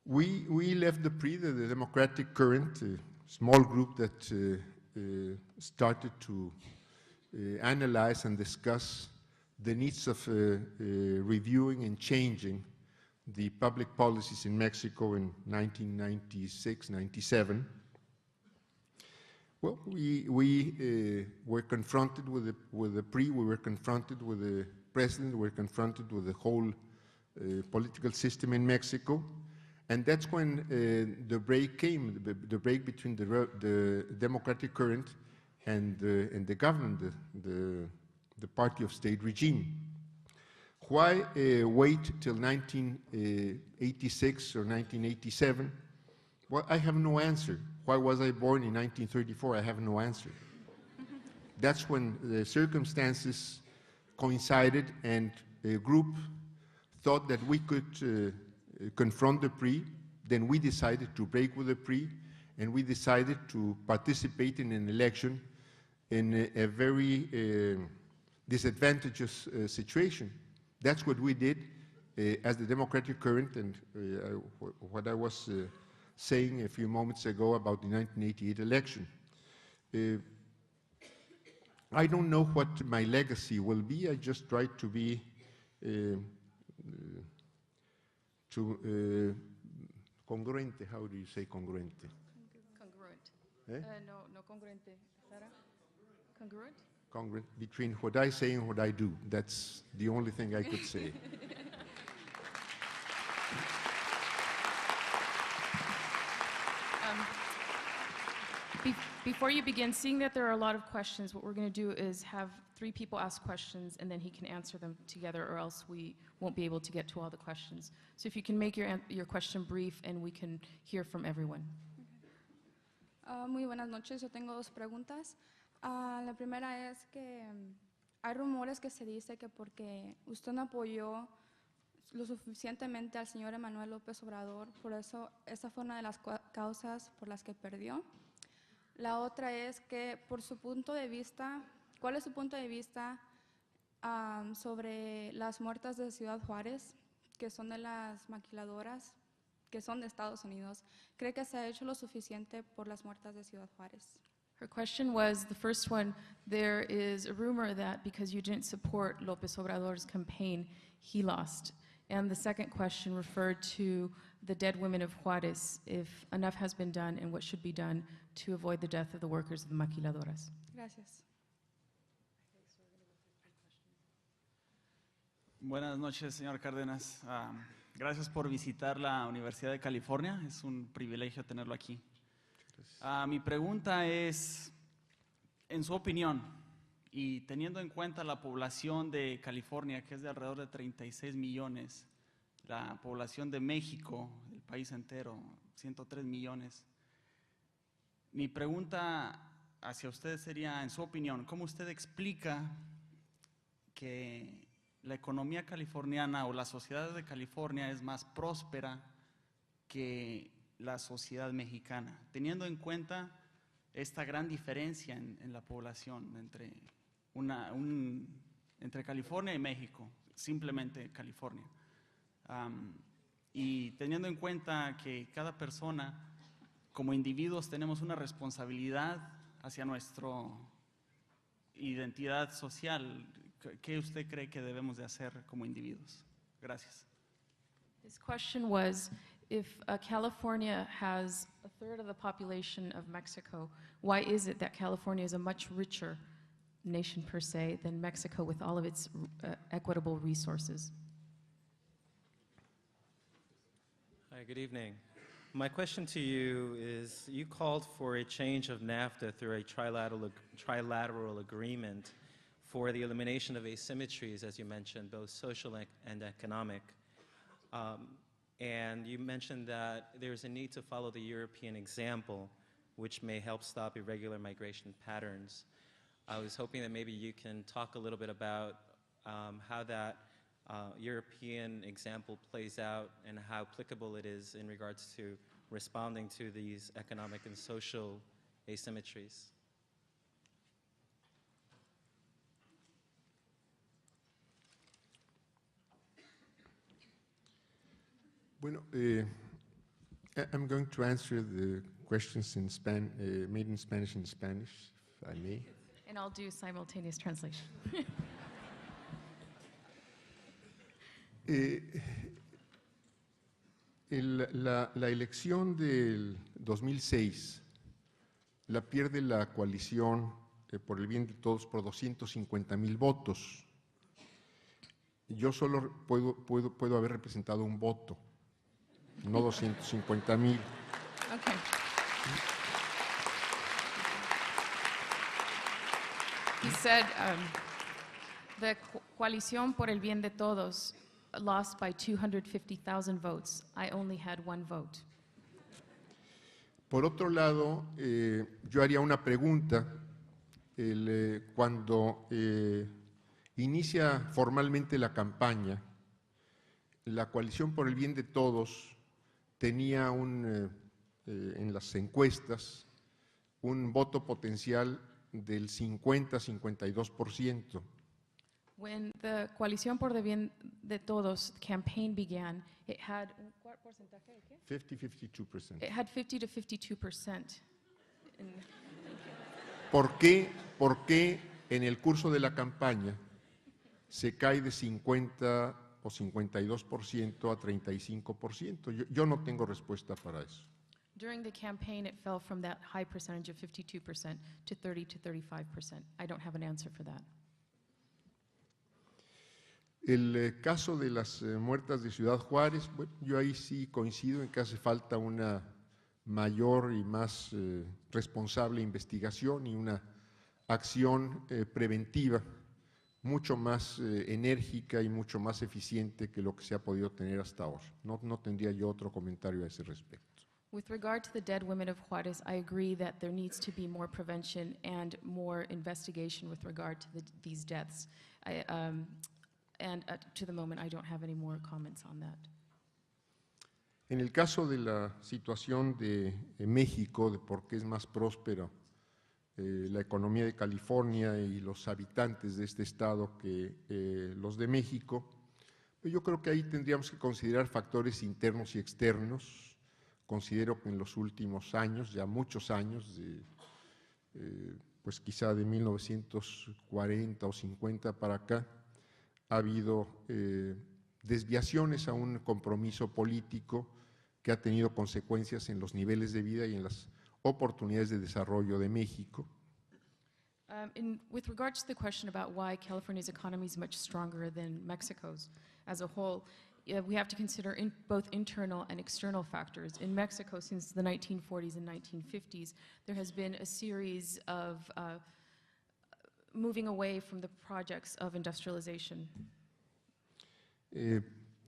S5: We left the PRI, the Democratic Current, a small group that started to analyze and discuss the needs of reviewing and changing the public policies in Mexico in 1996, 97. Well, we were confronted with the PRI, we were confronted with the president, we were confronted with the whole political system in Mexico. And that's when the break came, the break between the Democratic Current and the government, the party of state regime. Why wait till 1986 or 1987? Well, I have no answer. Why was I born in 1934? I have no answer. That's when the circumstances coincided, and a group thought that we could confront the PRI. Then we decided to break with the PRI, and we decided to participate in an election in a very disadvantageous situation. That's what we did as the Democratic Current, and what I was saying a few moments ago about the 1988 election. I don't know what my legacy will be. I just try to be congruente. How do you say congruente?
S6: Congruent.
S5: Eh?
S6: No congruente. Sara? Congruent?
S5: Congruent between what I say and what I do. That's the only thing I could say.
S6: Before you begin, seeing that there are a lot of questions, what we're going to do is have 3 people ask questions, and then he can answer them together, or else we won't be able to get to all the questions. So if you can make your question brief, and we can hear from everyone.
S8: Muy buenas noches, yo tengo 2 preguntas. La primera es que hay rumores que se dice que porque usted no apoyó lo suficientemente al señor Emmanuel López Obrador, por eso esa fue una de las causas por las que perdió. La otra es que, por su punto de vista, ¿cuál es su punto de vista sobre las muertas de Ciudad Juárez, que son de las maquiladoras, que son de Estados Unidos? ¿Cree que se ha hecho lo suficiente por las muertas de Ciudad Juárez?
S6: Her question was, the first one, there is a rumor that because you didn't support López Obrador's campaign, he lost. And the second question referred to the dead women of Juárez, if enough has been done and what should be done to avoid the death of the workers of the maquiladoras.
S8: Gracias.
S9: Buenas noches, señor Cárdenas. Gracias por visitar la Universidad de California. Es un privilegio tenerlo aquí. Mi pregunta es, en su opinión, y teniendo en cuenta la población de California, que es de alrededor de 36 millones, la población de México, el país entero, 103 millones, mi pregunta hacia usted sería, en su opinión, ¿cómo usted explica que la economía californiana o la sociedad de California es más próspera que la sociedad mexicana, teniendo en cuenta esta gran diferencia en la población entre California y México, simplemente California? Y teniendo en cuenta que cada persona, como individuos, tenemos una responsabilidad hacia nuestra identidad social, ¿qué usted cree que debemos de hacer como individuos? Gracias.
S6: His question was, if California has a third of the population of Mexico, why is it that California is a much richer nation per se than Mexico with all of its equitable resources?
S10: Hi, good evening. My question to you is, you called for a change of NAFTA through a trilateral agreement for the elimination of asymmetries, as you mentioned, both social and economic. And you mentioned that there's a need to follow the European example, which may help stop irregular migration patterns. I was hoping that maybe you can talk a little bit about how that European example plays out and how applicable it is in regards to responding to these economic and social asymmetries.
S5: Bueno, I'm going to answer the questions in made in Spanish and Spanish, if I may.
S6: And I'll do simultaneous translation.
S5: La elección del 2006 la pierde la coalición por el bien de todos por 250,000 votos. Yo solo puedo haber representado un voto, no 250,000.
S6: Okay. He said the coalición por el bien de todos lost by 250,000 votes. I only had one vote.
S5: Por otro lado, yo haría una pregunta. Cuando inicia formalmente la campaña, la coalición por el bien de todos tenía en las encuestas un voto potencial del 50-52%.
S6: When the coalición por el bien de todos campaign began, it had ¿cuál porcentaje?
S5: 50-52%.
S6: It had 50 to 52%.
S5: ¿Por qué en el curso de la campaña se cae de 50 o 52% a 35%? Yo no tengo respuesta para eso.
S6: During the campaign, it fell from that high percentage of 52% to 30 to 35%. I don't have an answer for that.
S5: El caso de las muertas de Ciudad Juárez, bueno, yo ahí sí coincido en que hace falta una mayor y más responsable investigación y una acción preventiva mucho más enérgica y mucho más eficiente que lo que se ha podido tener hasta ahora. No tendría yo otro comentario a ese respecto.
S6: With regard to the dead women of Juárez, I agree that there needs to be more prevention and more investigation with regard to these deaths. And to the moment, I don't have any more comments on that.
S5: En el caso de la situación de México, de por qué es más próspero la economía de California y los habitantes de este estado que los de México, pues yo creo que ahí tendríamos que considerar factores internos y externos. Considero que en los últimos años, ya muchos años, pues quizá de 1940 o 50 para acá, ha habido desviaciones a un compromiso político que ha tenido consecuencias en los niveles de vida y en las oportunidades de desarrollo de México.
S6: With regards to the question about why California's economy is much stronger than Mexico's as a whole, we have to consider both internal and external factors. In Mexico, since the 1940s and 1950s, there has been a series of moving away from the projects of industrialization.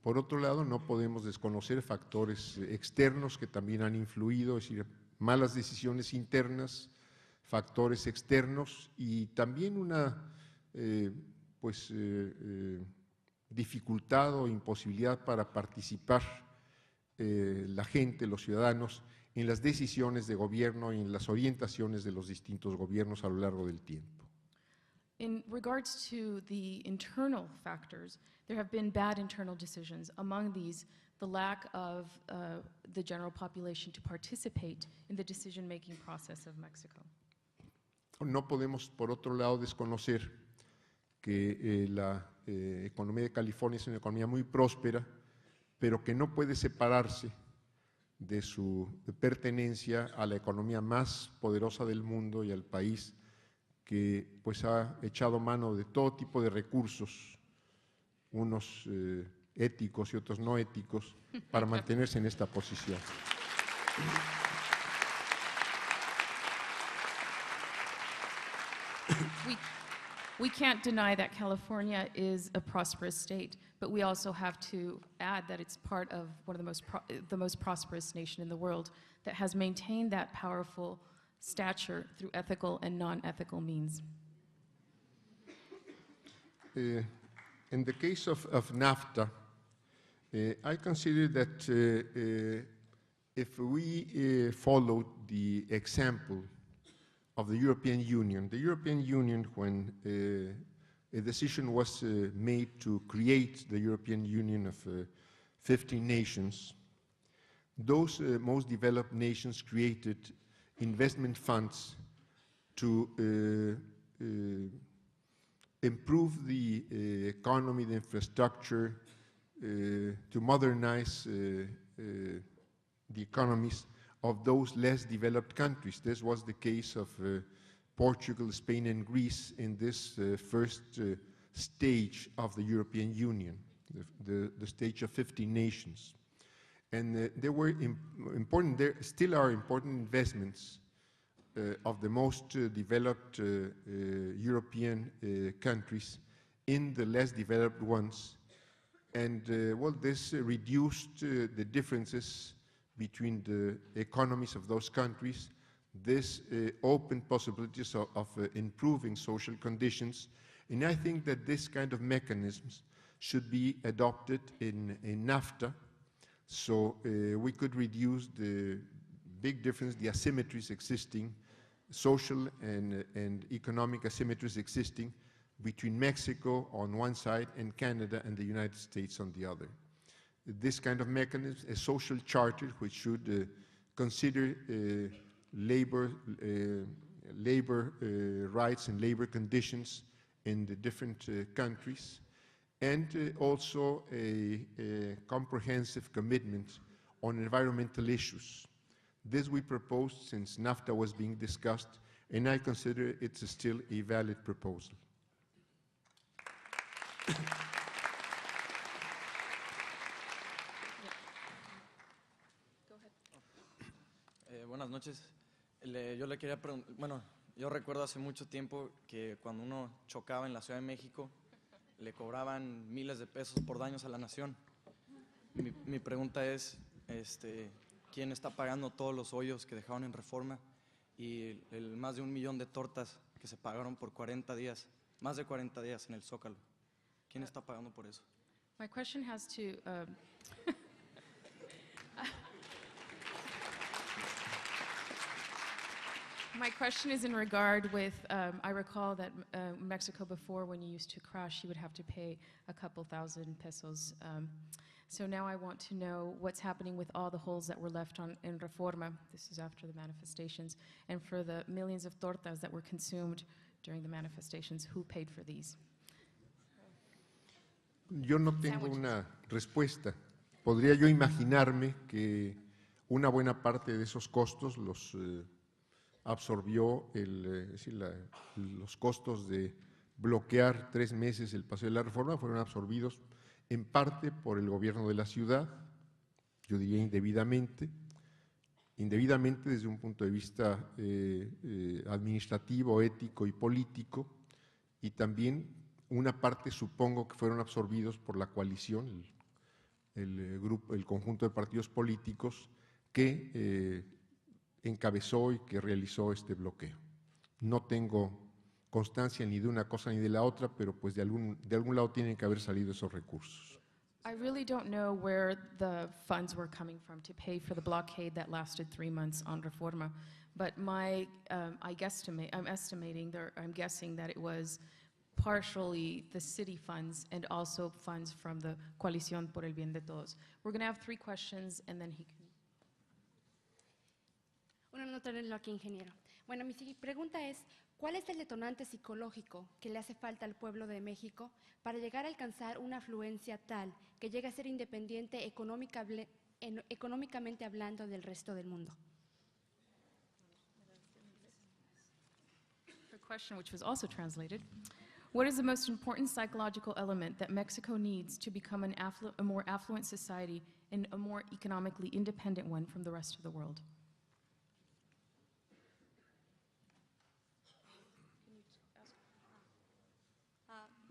S5: Por otro lado, no podemos desconocer factores externos que también han influido, es decir, malas decisiones internas, factores externos y también una dificultad o imposibilidad para participar la gente, los ciudadanos, en las decisiones de gobierno y en las orientaciones de los distintos gobiernos a lo largo del tiempo.
S6: In regards to the internal factors, there have been bad internal decisions. Among these, the lack of the general population to participate in the decision-making process of Mexico.
S5: No podemos, por otro lado, desconocer que la economía de California es una economía muy próspera, pero que no puede separarse de su pertenencia a la economía más poderosa del mundo y al país que pues ha echado mano de todo tipo de recursos, unos éticos y otros no éticos, para mantenerse en esta posición.
S6: We can't deny that California is a prosperous state, but we also have to add that it's part of one of the most prosperous nation in the world that has maintained that powerful stature through ethical and non-ethical means.
S5: In the case of NAFTA, I consider that if we followed the example of the European Union, when a decision was made to create the European Union of 15 nations, those most developed nations created investment funds to improve the economy, the infrastructure, to modernize the economies of those less developed countries. This was the case of Portugal, Spain, and Greece in this first stage of the European Union, the stage of 15 nations. And there were important, there still are important investments of the most developed European countries in the less developed ones. And well, this reduced the differences between the economies of those countries. This opened possibilities of improving social conditions. And I think that this kind of mechanisms should be adopted in NAFTA, so we could reduce the big difference, the asymmetries existing, social and economic asymmetries existing between Mexico on one side and Canada and the United States on the other. This kind of mechanism, a social charter which should consider labor rights and labor conditions in the different countries, and also a comprehensive commitment on environmental issues. This we proposed since NAFTA was being discussed, and I consider it's still a valid proposal.
S11: Buenas noches. Yo le quería preguntar, bueno, yo recuerdo hace mucho tiempo que cuando uno chocaba en la Ciudad de México, le cobraban miles de pesos por daños a la nación. Mi pregunta es, ¿quién está pagando todos los hoyos que dejaron en Reforma y el más de 1 millón de tortas que se pagaron por 40 días, más de 40 días en el Zócalo? ¿Quién está pagando por eso?
S6: My question has to, my question is in regard with, I recall that Mexico before, when you used to crash, you would have to pay a couple thousand pesos. So now I want to know what's happening with all the holes that were left in Reforma, this is after the manifestations, and for the millions of tortas that were consumed during the manifestations, who paid for these?
S5: Yo no tengo una respuesta. Podría yo imaginarme que una buena parte de esos costos los absorbió los costos de bloquear 3 meses el Paseo de la Reforma, fueron absorbidos en parte por el gobierno de la ciudad, yo diría indebidamente desde un punto de vista administrativo, ético y político, y también una parte supongo que fueron absorbidos por la coalición, el conjunto de partidos políticos que encabezó y que realizó este bloqueo. No tengo constancia ni de una cosa ni de la otra, pero pues de algún lado tienen que haber salido esos recursos.
S6: I really don't know where the funds were coming from to pay for the blockade that lasted 3 months on Reforma, but I'm guessing that it was partially the city funds and also funds from the Coalición por el Bien de Todos. We're going to have 3 questions and then he can...
S12: Una nota en lo que, ingeniero. Bueno, mi pregunta es, ¿cuál es el detonante psicológico que le hace falta al pueblo de México para llegar a alcanzar una afluencia tal que llegue a ser independiente económicamente hablando del resto del mundo?
S6: A question which was also translated. What is the most important psychological element that Mexico needs to become a more affluent society and a more economically independent one from the rest of the world?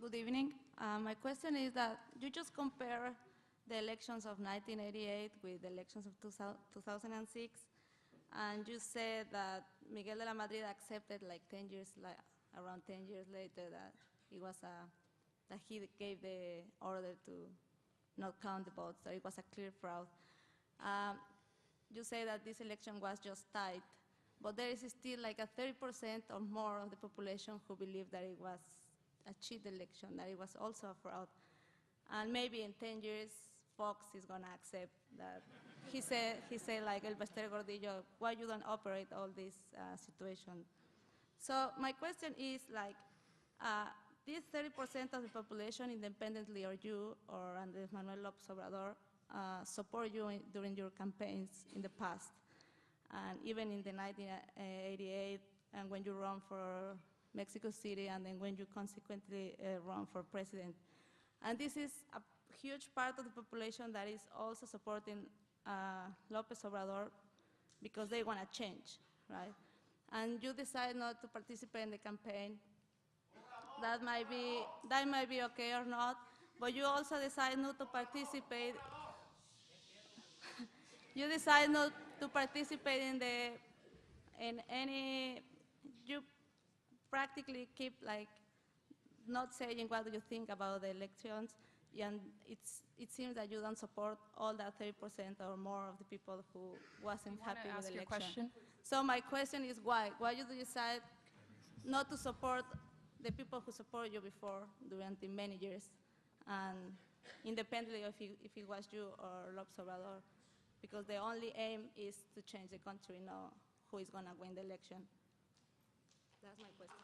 S13: Good evening. My question is that you just compare the elections of 1988 with the elections of 2006, and you said that Miguel de la Madrid accepted around 10 years later that that he gave the order to not count the votes, that it was a clear fraud. You say that this election was just tight, but there is still like a 30% or more of the population who believe that it was a cheat election, that it was also a fraud. And maybe in 10 years, Fox is going to accept that. He said like El Bester Gordillo, why you don't operate all this situation? So my question is like, this 30% of the population, independently or you or Andrés Manuel López Obrador, support you during your campaigns in the past, and even in the 1988, and when you run for Mexico City, and then when you consequently run for president. And this is a huge part of the population that is also supporting López Obrador because they want to change, right? And you decide not to participate in the campaign. That might be okay or not, but you also decide not to participate. You decide not to participate in any. You practically keep like not saying what you think about the elections, and it seems that you don't support all that 30% or more of the people who wasn't happy with the election.
S6: Question?
S13: So my question is why? Why you decide not to support the people who support you before during the many years, and independently of if it was you or López Obrador, because the only aim is to change the country, not who is going to win the election. That's my question.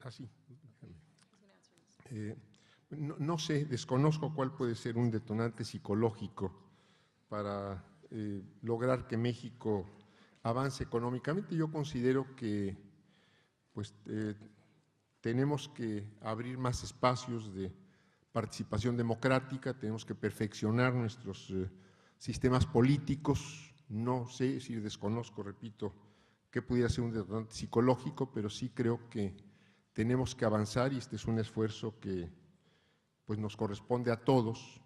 S5: Así. No sé, desconozco cuál puede ser un detonante psicológico para lograr que México avance económicamente. Yo considero que pues, tenemos que abrir más espacios de participación democrática, tenemos que perfeccionar nuestros sistemas políticos. No sé, es decir, desconozco, repito, qué pudiera ser un detonante psicológico, pero sí creo que tenemos que avanzar y este es un esfuerzo que pues, nos corresponde a todos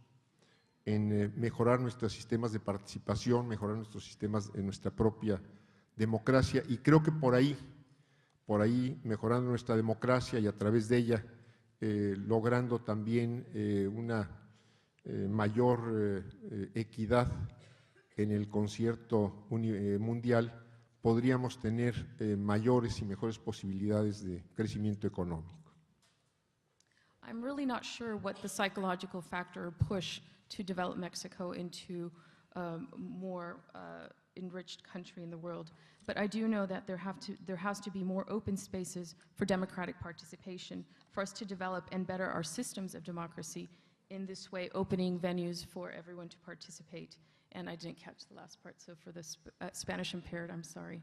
S5: en mejorar nuestros sistemas de participación, mejorar nuestros sistemas en nuestra propia democracia, y creo que por ahí, mejorando nuestra democracia y a través de ella, logrando también una mayor equidad en el concierto mundial, podríamos tener mayores y mejores posibilidades de crecimiento económico.
S6: I'm really not sure what the psychological factor or push to develop Mexico into a more enriched country in the world, but I do know that there has to be more open spaces for democratic participation, for us to develop and better our systems of democracy, in this way opening venues for everyone to participate. And I didn't catch the last part, so for the Spanish impaired, I'm sorry.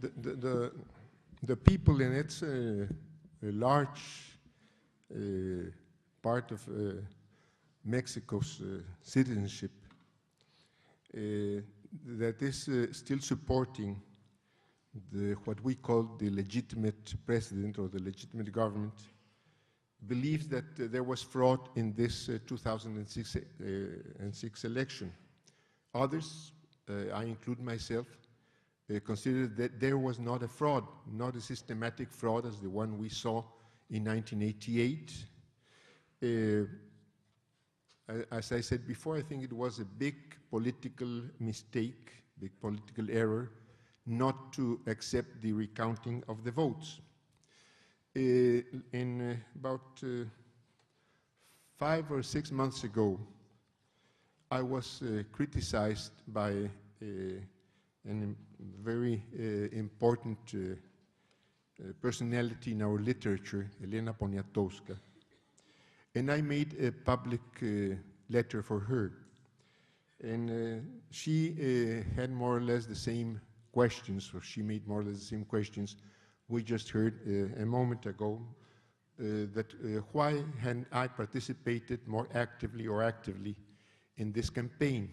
S5: The people, and it's a large part of Mexico's citizenship that is still supporting what we call the legitimate president or the legitimate government, believes that there was fraud in this 2006 election. Others, I include myself, consider that there was not a fraud, not a systematic fraud as the one we saw in 1988. As I said before, I think it was a big political mistake, big political error, not to accept the recounting of the votes. About 5 or 6 months ago, I was criticized by a very important personality in our literature, Elena Poniatowska, and I made a public letter for her. And she had more or less the same questions, or she made more or less the same questions we just heard a moment ago, that why hadn't I participated more actively in this campaign?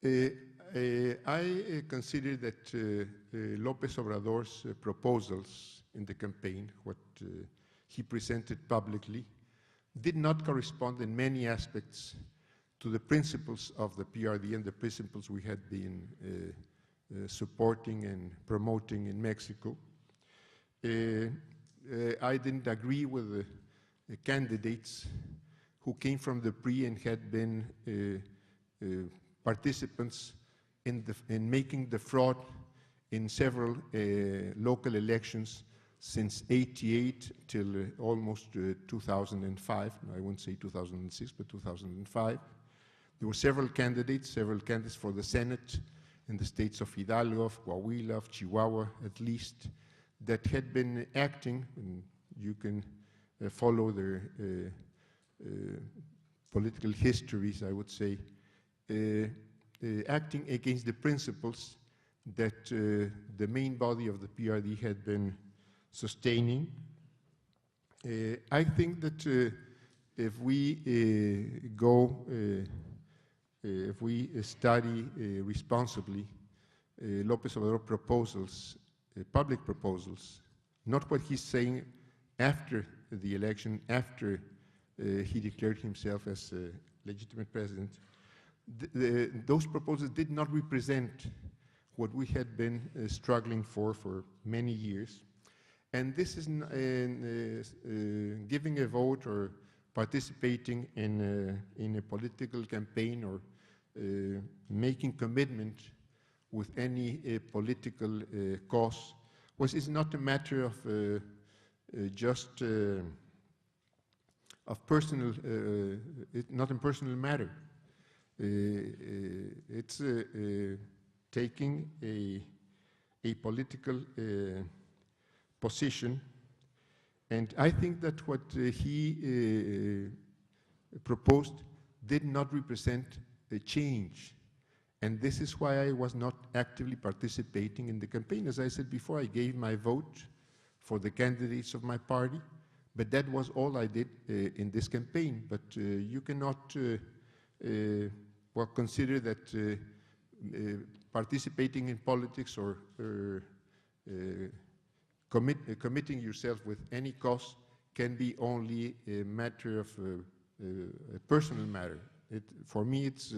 S5: I consider that López Obrador's proposals in the campaign, what he presented publicly, did not correspond in many aspects to the principles of the PRD and the principles we had been supporting and promoting in Mexico. I didn't agree with the candidates who came from the PRI and had been participants in making the fraud in several local elections since '88 till almost 2005. I won't say 2006, but 2005. There were several candidates for the Senate in the states of Hidalgo, of Coahuila, of Chihuahua, at least, that had been acting, and you can follow their political histories, I would say, acting against the principles that the main body of the PRD had been sustaining. I think that if we if we study responsibly López Obrador proposals, public proposals, not what he's saying after the election, after he declared himself as a legitimate president, those proposals did not represent what we had been struggling for many years. And this is giving a vote or participating in a political campaign or making commitment with any political cause is not a matter of just of personal, not a personal matter. It's taking a political position, and I think that what he proposed did not represent a change, and this is why I was not actively participating in the campaign. As I said before, I gave my vote for the candidates of my party, but that was all I did in this campaign. But you cannot consider that participating in politics or committing yourself with any cause can be only a matter of a personal matter. For me, it's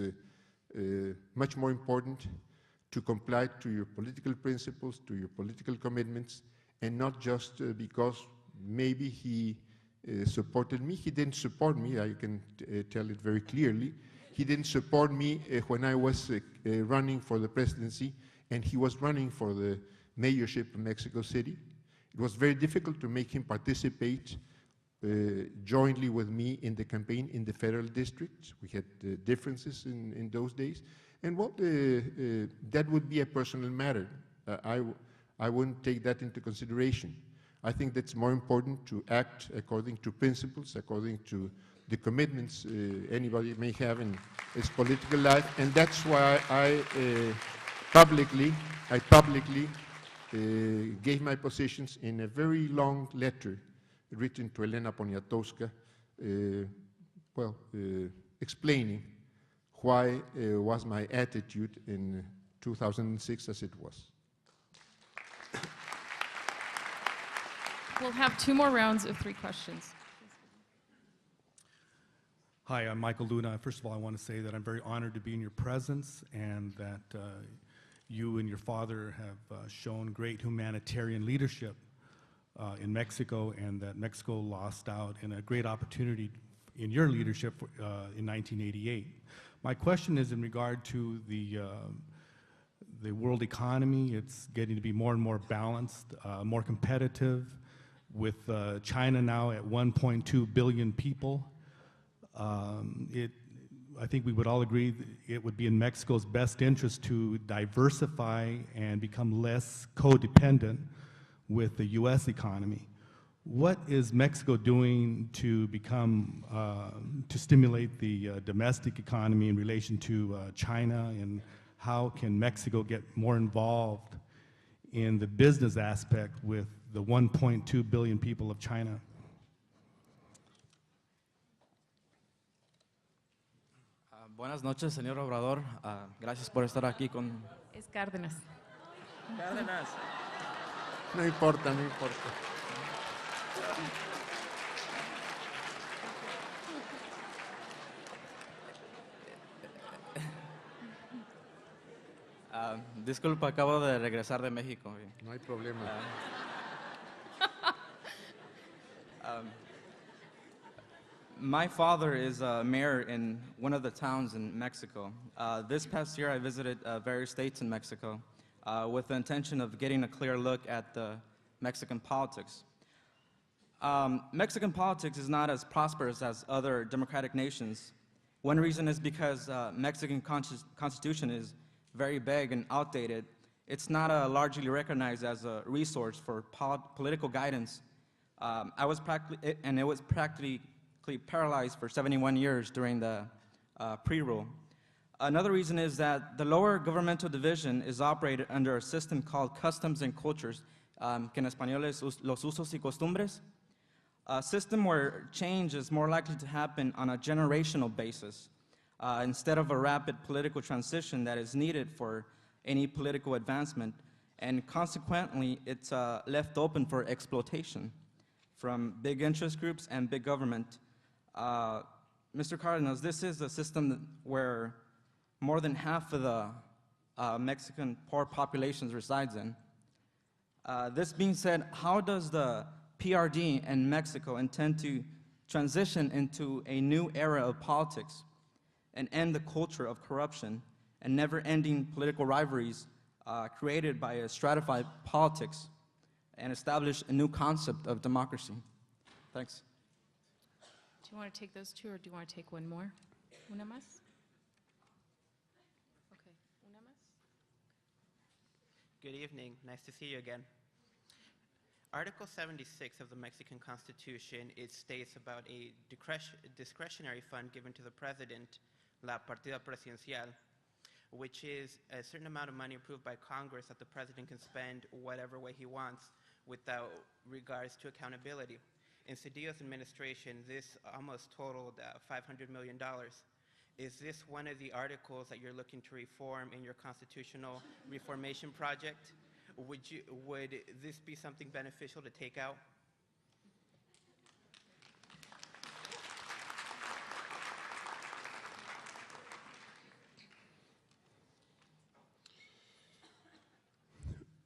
S5: much more important to comply to your political principles, to your political commitments, and not just because maybe he supported me. He didn't support me, I can tell it very clearly. He didn't support me when I was running for the presidency, and he was running for the mayorship of Mexico City. It was very difficult to make him participate jointly with me in the campaign in the federal district. We had differences in those days. And well, that would be a personal matter. I wouldn't take that into consideration. I think that's more important to act according to principles, according to the commitments anybody may have in his political life. And that's why I publicly gave my positions in a very long letter written to Elena Poniatowska, explaining why was my attitude in 2006 as it was.
S6: We'll have 2 more rounds of 3 questions.
S14: Hi, I'm Michael Luna. First of all, I want to say that I'm very honored to be in your presence and that you and your father have shown great humanitarian leadership in Mexico, and that Mexico lost out in a great opportunity in your leadership in 1988. My question is in regard to the world economy. It's getting to be more and more balanced, more competitive, with China now at 1.2 billion people. I think we would all agree that it would be in Mexico's best interest to diversify and become less codependent with the U.S. economy. What is Mexico doing to become, to stimulate the domestic economy in relation to China, and how can Mexico get more involved in the business aspect with the 1.2 billion people of China?
S11: Buenas noches, señor Obrador. Gracias por estar aquí con...
S6: Es Cárdenas.
S11: Cárdenas.
S5: No importa, no importa.
S11: Disculpa, acabo de regresar de México.
S5: No hay problema.
S11: My father is a mayor in one of the towns in Mexico. This past year, I visited various states in Mexico with the intention of getting a clear look at the Mexican politics. Mexican politics is not as prosperous as other democratic nations. One reason is because Mexican constitution is very vague and outdated. It's not largely recognized as a resource for political guidance. It was practically paralyzed for 71 years during the pre-rule. Another reason is that the lower governmental division is operated under a system called customs and cultures, que en español es los usos y costumbres, a system where change is more likely to happen on a generational basis instead of a rapid political transition that is needed for any political advancement, and consequently it's left open for exploitation from big interest groups and big government. Mr. Cárdenas, this is a system where more than half of the Mexican poor populations resides in. This being said, how does the PRD and Mexico intend to transition into a new era of politics and end the culture of corruption and never-ending political rivalries created by a stratified politics and establish a new concept of democracy? Thanks.
S6: Do you want to take those 2, or do you want to take one more? Una más? Okay, una más?
S15: Good evening. Nice to see you again. Article 76 of the Mexican Constitution, it states about a discretionary fund given to the president, la partida presidencial, which is a certain amount of money approved by Congress that the president can spend whatever way he wants without regards to accountability. In Cedillo's administration, this almost totaled $500 million. Is this one of the articles that you're looking to reform in your constitutional reformation project? Would this be something beneficial to take out?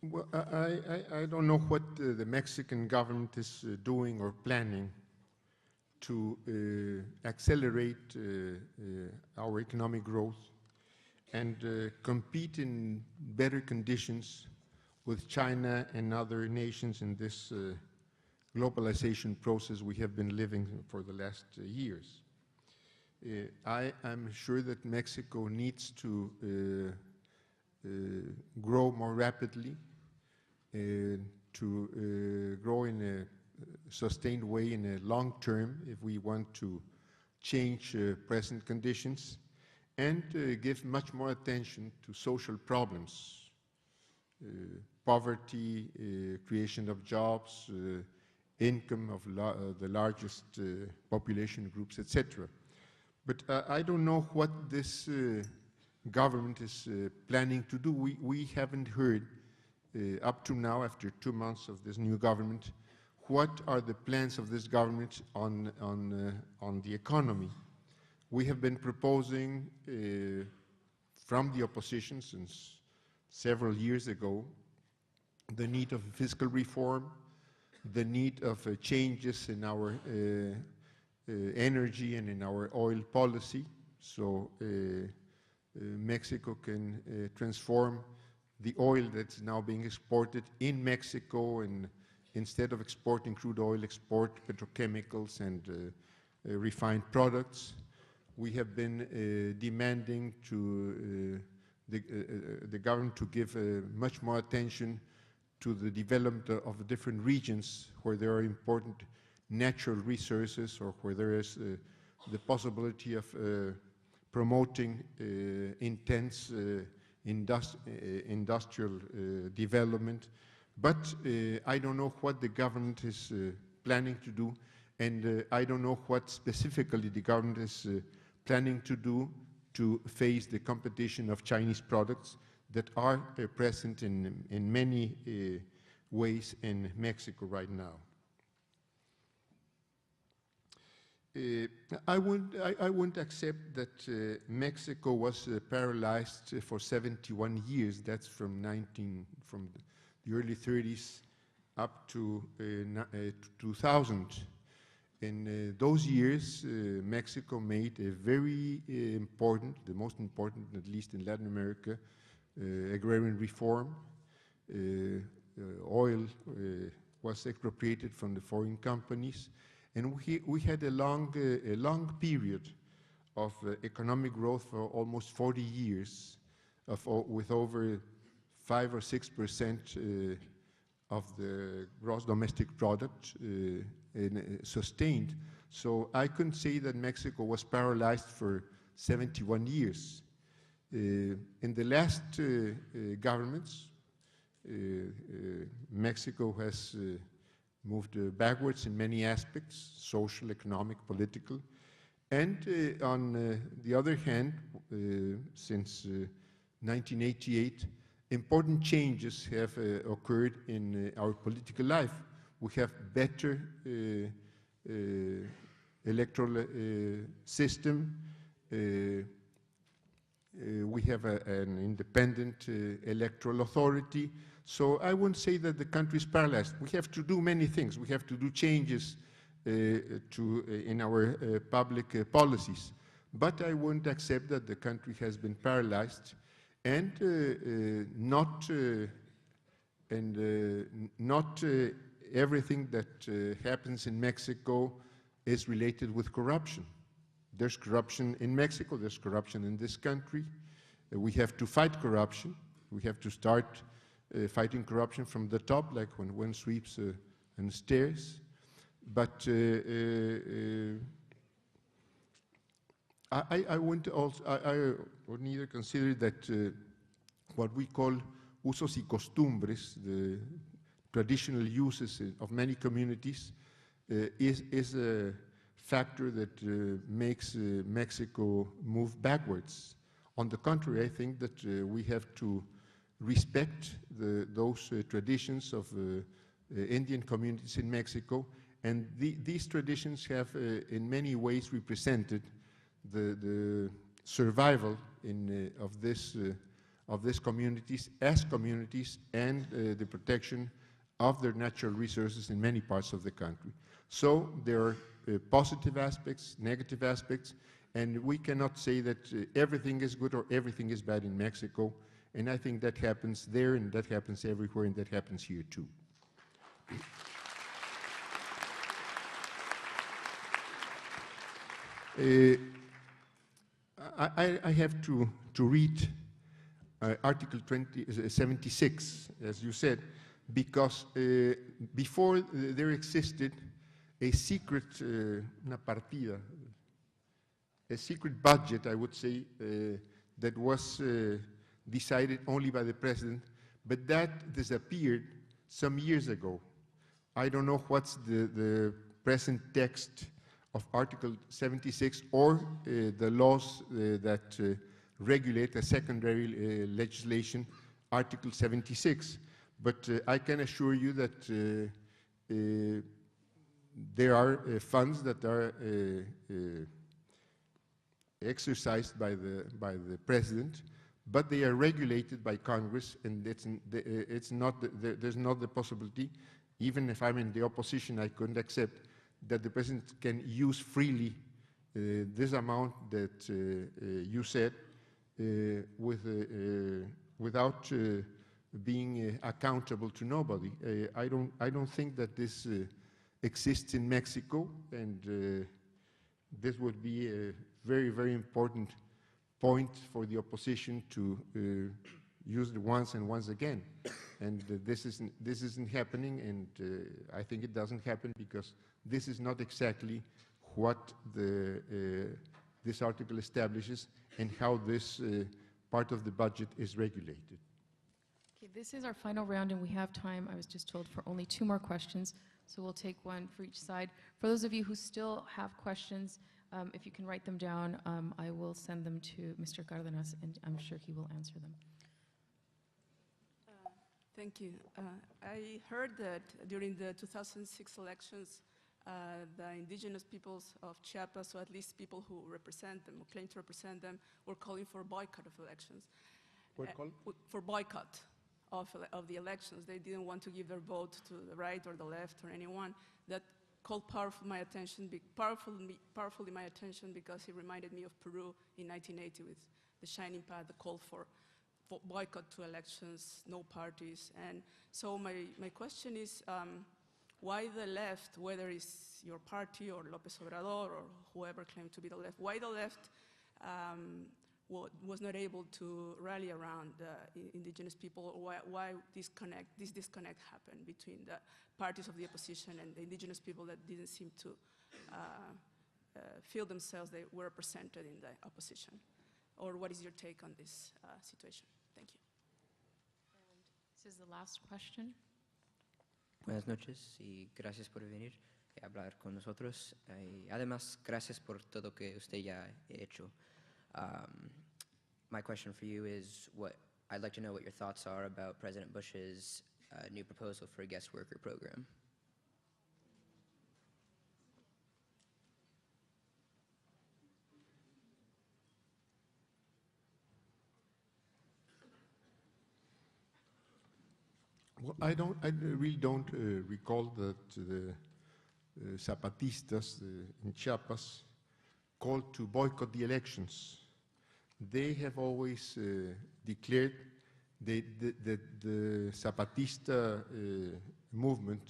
S5: Well, I don't know what the Mexican government is doing or planning to accelerate our economic growth and compete in better conditions with China and other nations in this globalization process we have been living for the last years. I am sure that Mexico needs to grow more rapidly, to grow in a sustained way in a long term if we want to change present conditions, and give much more attention to social problems, poverty, creation of jobs, income of the largest population groups, etc. But I don't know what this government is planning to do. We haven't heard up to now, after 2 months of this new government, what are the plans of this government on the economy. We have been proposing from the opposition since several years ago the need of fiscal reform, the need of changes in our energy and in our oil policy, so Mexico can transform the oil that's now being exported in Mexico, and instead of exporting crude oil, export petrochemicals and refined products. We have been demanding to the government to give much more attention to the development of different regions where there are important natural resources or where there is the possibility of promoting intense industrial development. But I don't know what the government is planning to do, and I don't know what specifically the government is planning to do to face the competition of Chinese products that are present in many ways in Mexico right now. I wouldn't accept that Mexico was paralyzed for 71 years. That's from the early 30s up to 2000. In those years, Mexico made a very important, the most important, at least in Latin America, agrarian reform. Oil was expropriated from the foreign companies, and we had a long period of economic growth for almost 40 years, with over 5 or 6% of the gross domestic product sustained. So I couldn't say that Mexico was paralyzed for 71 years. In the last governments, Mexico has moved backwards in many aspects, social, economic, political. And on the other hand, since 1988, important changes have occurred in our political life. We have better electoral system. We have an independent electoral authority. So I wouldn't say that the country is paralyzed. We have to do many things. We have to do changes in our public policies. But I wouldn't accept that the country has been paralyzed, and not everything that happens in Mexico is related with corruption. There's corruption in Mexico, there's corruption in this country. We have to fight corruption. We have to start fighting corruption from the top, like when one sweeps and stairs. But I would neither consider that what we call usos y costumbres, the traditional uses of many communities, is a factor that makes Mexico move backwards. On the contrary, I think that we have to respect those traditions of Indian communities in Mexico, and these traditions have in many ways represented the survival of this of these communities as communities and the protection of their natural resources in many parts of the country. So there are positive aspects, negative aspects, and we cannot say that everything is good or everything is bad in Mexico, and I think that happens there and that happens everywhere and that happens here too. I have to read Article 76, as you said, because before there existed a secret, una partida, a secret budget, I would say, that was decided only by the president, but that disappeared some years ago. I don't know what's the present text of Article 76 or the laws that regulate a secondary legislation, Article 76. But I can assure you that there are funds that are exercised by the president, but they are regulated by Congress, and there's not the possibility, even if I'm in the opposition, I couldn't accept that the president can use freely this amount that you said without being accountable to nobody. I don't think that this exists in Mexico, and this would be a very, very important point for the opposition to use it once and once again. And this isn't happening, and I think it doesn't happen because this is not exactly what this article establishes and how this part of the budget is regulated.
S6: Okay, this is our final round, and we have time, I was just told, for only 2 more questions, so we'll take one for each side. For those of you who still have questions, if you can write them down, I will send them to Mr. Cárdenas, and I'm sure he will answer them.
S16: Thank you. I heard that during the 2006 elections, the indigenous peoples of Chiapas, or at least people who represent them or claim to represent them, were calling for a boycott of elections.
S5: What call?
S16: For boycott of the elections. They didn't want to give their vote to the right or the left or anyone. That called powerfully my attention because it reminded me of Peru in 1980 with the Shining Path, the call for boycott to elections, no parties. And so my question is, why the left, whether it's your party or López Obrador or whoever claimed to be the left, why the left was not able to rally around the indigenous people, or why this disconnect happened between the parties of the opposition and the indigenous people that didn't seem to feel themselves they were represented in the opposition? Or what is your take on this situation? Thank you.
S6: And this is the last question.
S17: Buenas noches y gracias por venir y hablar con nosotros. Y además, gracias por todo que usted ya ha hecho. My question for you is, I'd like to know what your thoughts are about President Bush's new proposal for a guest worker program.
S5: Well, I really don't recall that the Zapatistas in Chiapas called to boycott the elections. They have always declared that the Zapatista movement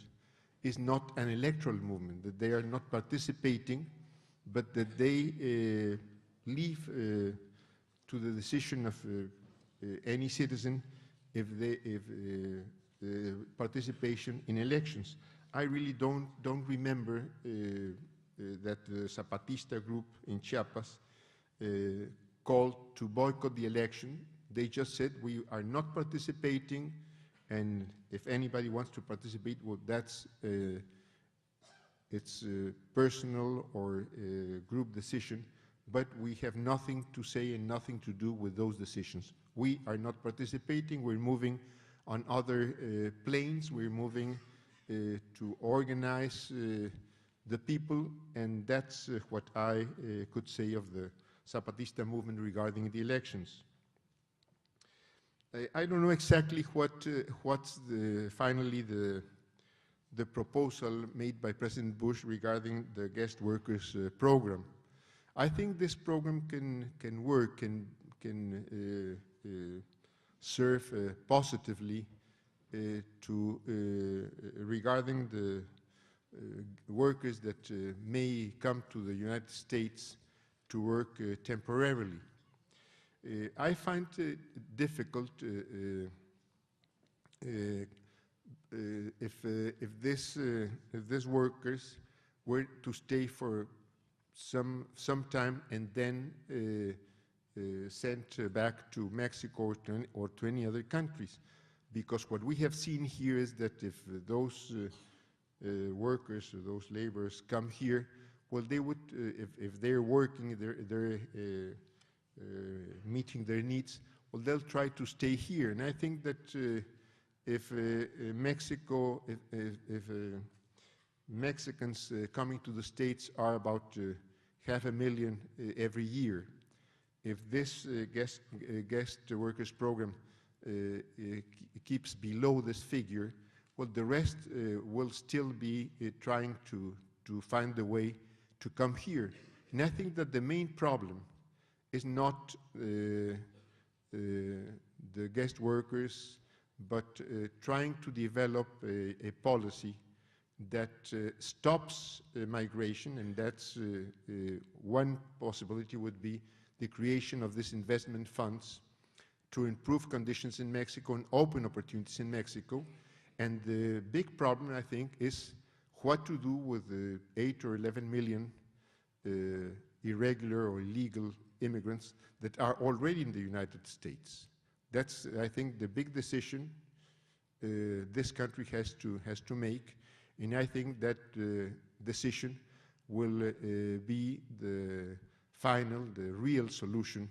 S5: is not an electoral movement, that they are not participating, but that they leave to the decision of any citizen if participation in elections. I really don't remember that the Zapatista group in Chiapas called to boycott the election. They just said we are not participating, and if anybody wants to participate, well, that's it's a personal or group decision, but we have nothing to say and nothing to do with those decisions. We are not participating. We're moving on other planes. We're moving to organize the people, and that's what I could say of the Zapatista movement regarding the elections. I don't know exactly what's finally the proposal made by President Bush regarding the guest workers program. I think this program can work, can serve positively regarding the workers that may come to the United States to work temporarily. I find it difficult if these workers were to stay for some time and then sent back to Mexico or to any other countries, because what we have seen here is that if those workers or those laborers come here, well, they would, if they're working, they're meeting their needs, well, they'll try to stay here. And I think that if Mexico, if Mexicans coming to the States are about 500,000 every year, if this guest workers program keeps below this figure, well, the rest will still be trying to find a way to come here. And I think that the main problem is not the guest workers, but trying to develop a policy that stops migration, and that's one possibility would be the creation of these investment funds to improve conditions in Mexico and open opportunities in Mexico. And the big problem, I think, is what to do with the 8 or 11 million irregular or illegal immigrants that are already in the United States. That's, I think, the big decision this country has to make, and I think that decision will be the final, the real solution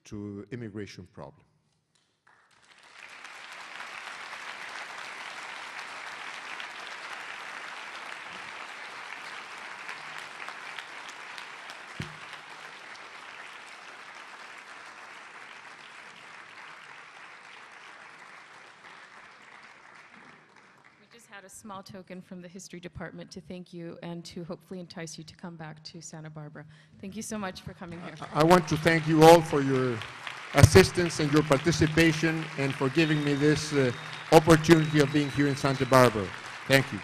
S5: to immigration problem.
S6: Had a small token from the history department to thank you and to hopefully entice you to come back to Santa Barbara. Thank you so much for coming here.
S5: I want to thank you all for your assistance and your participation and for giving me this opportunity of being here in Santa Barbara. Thank you.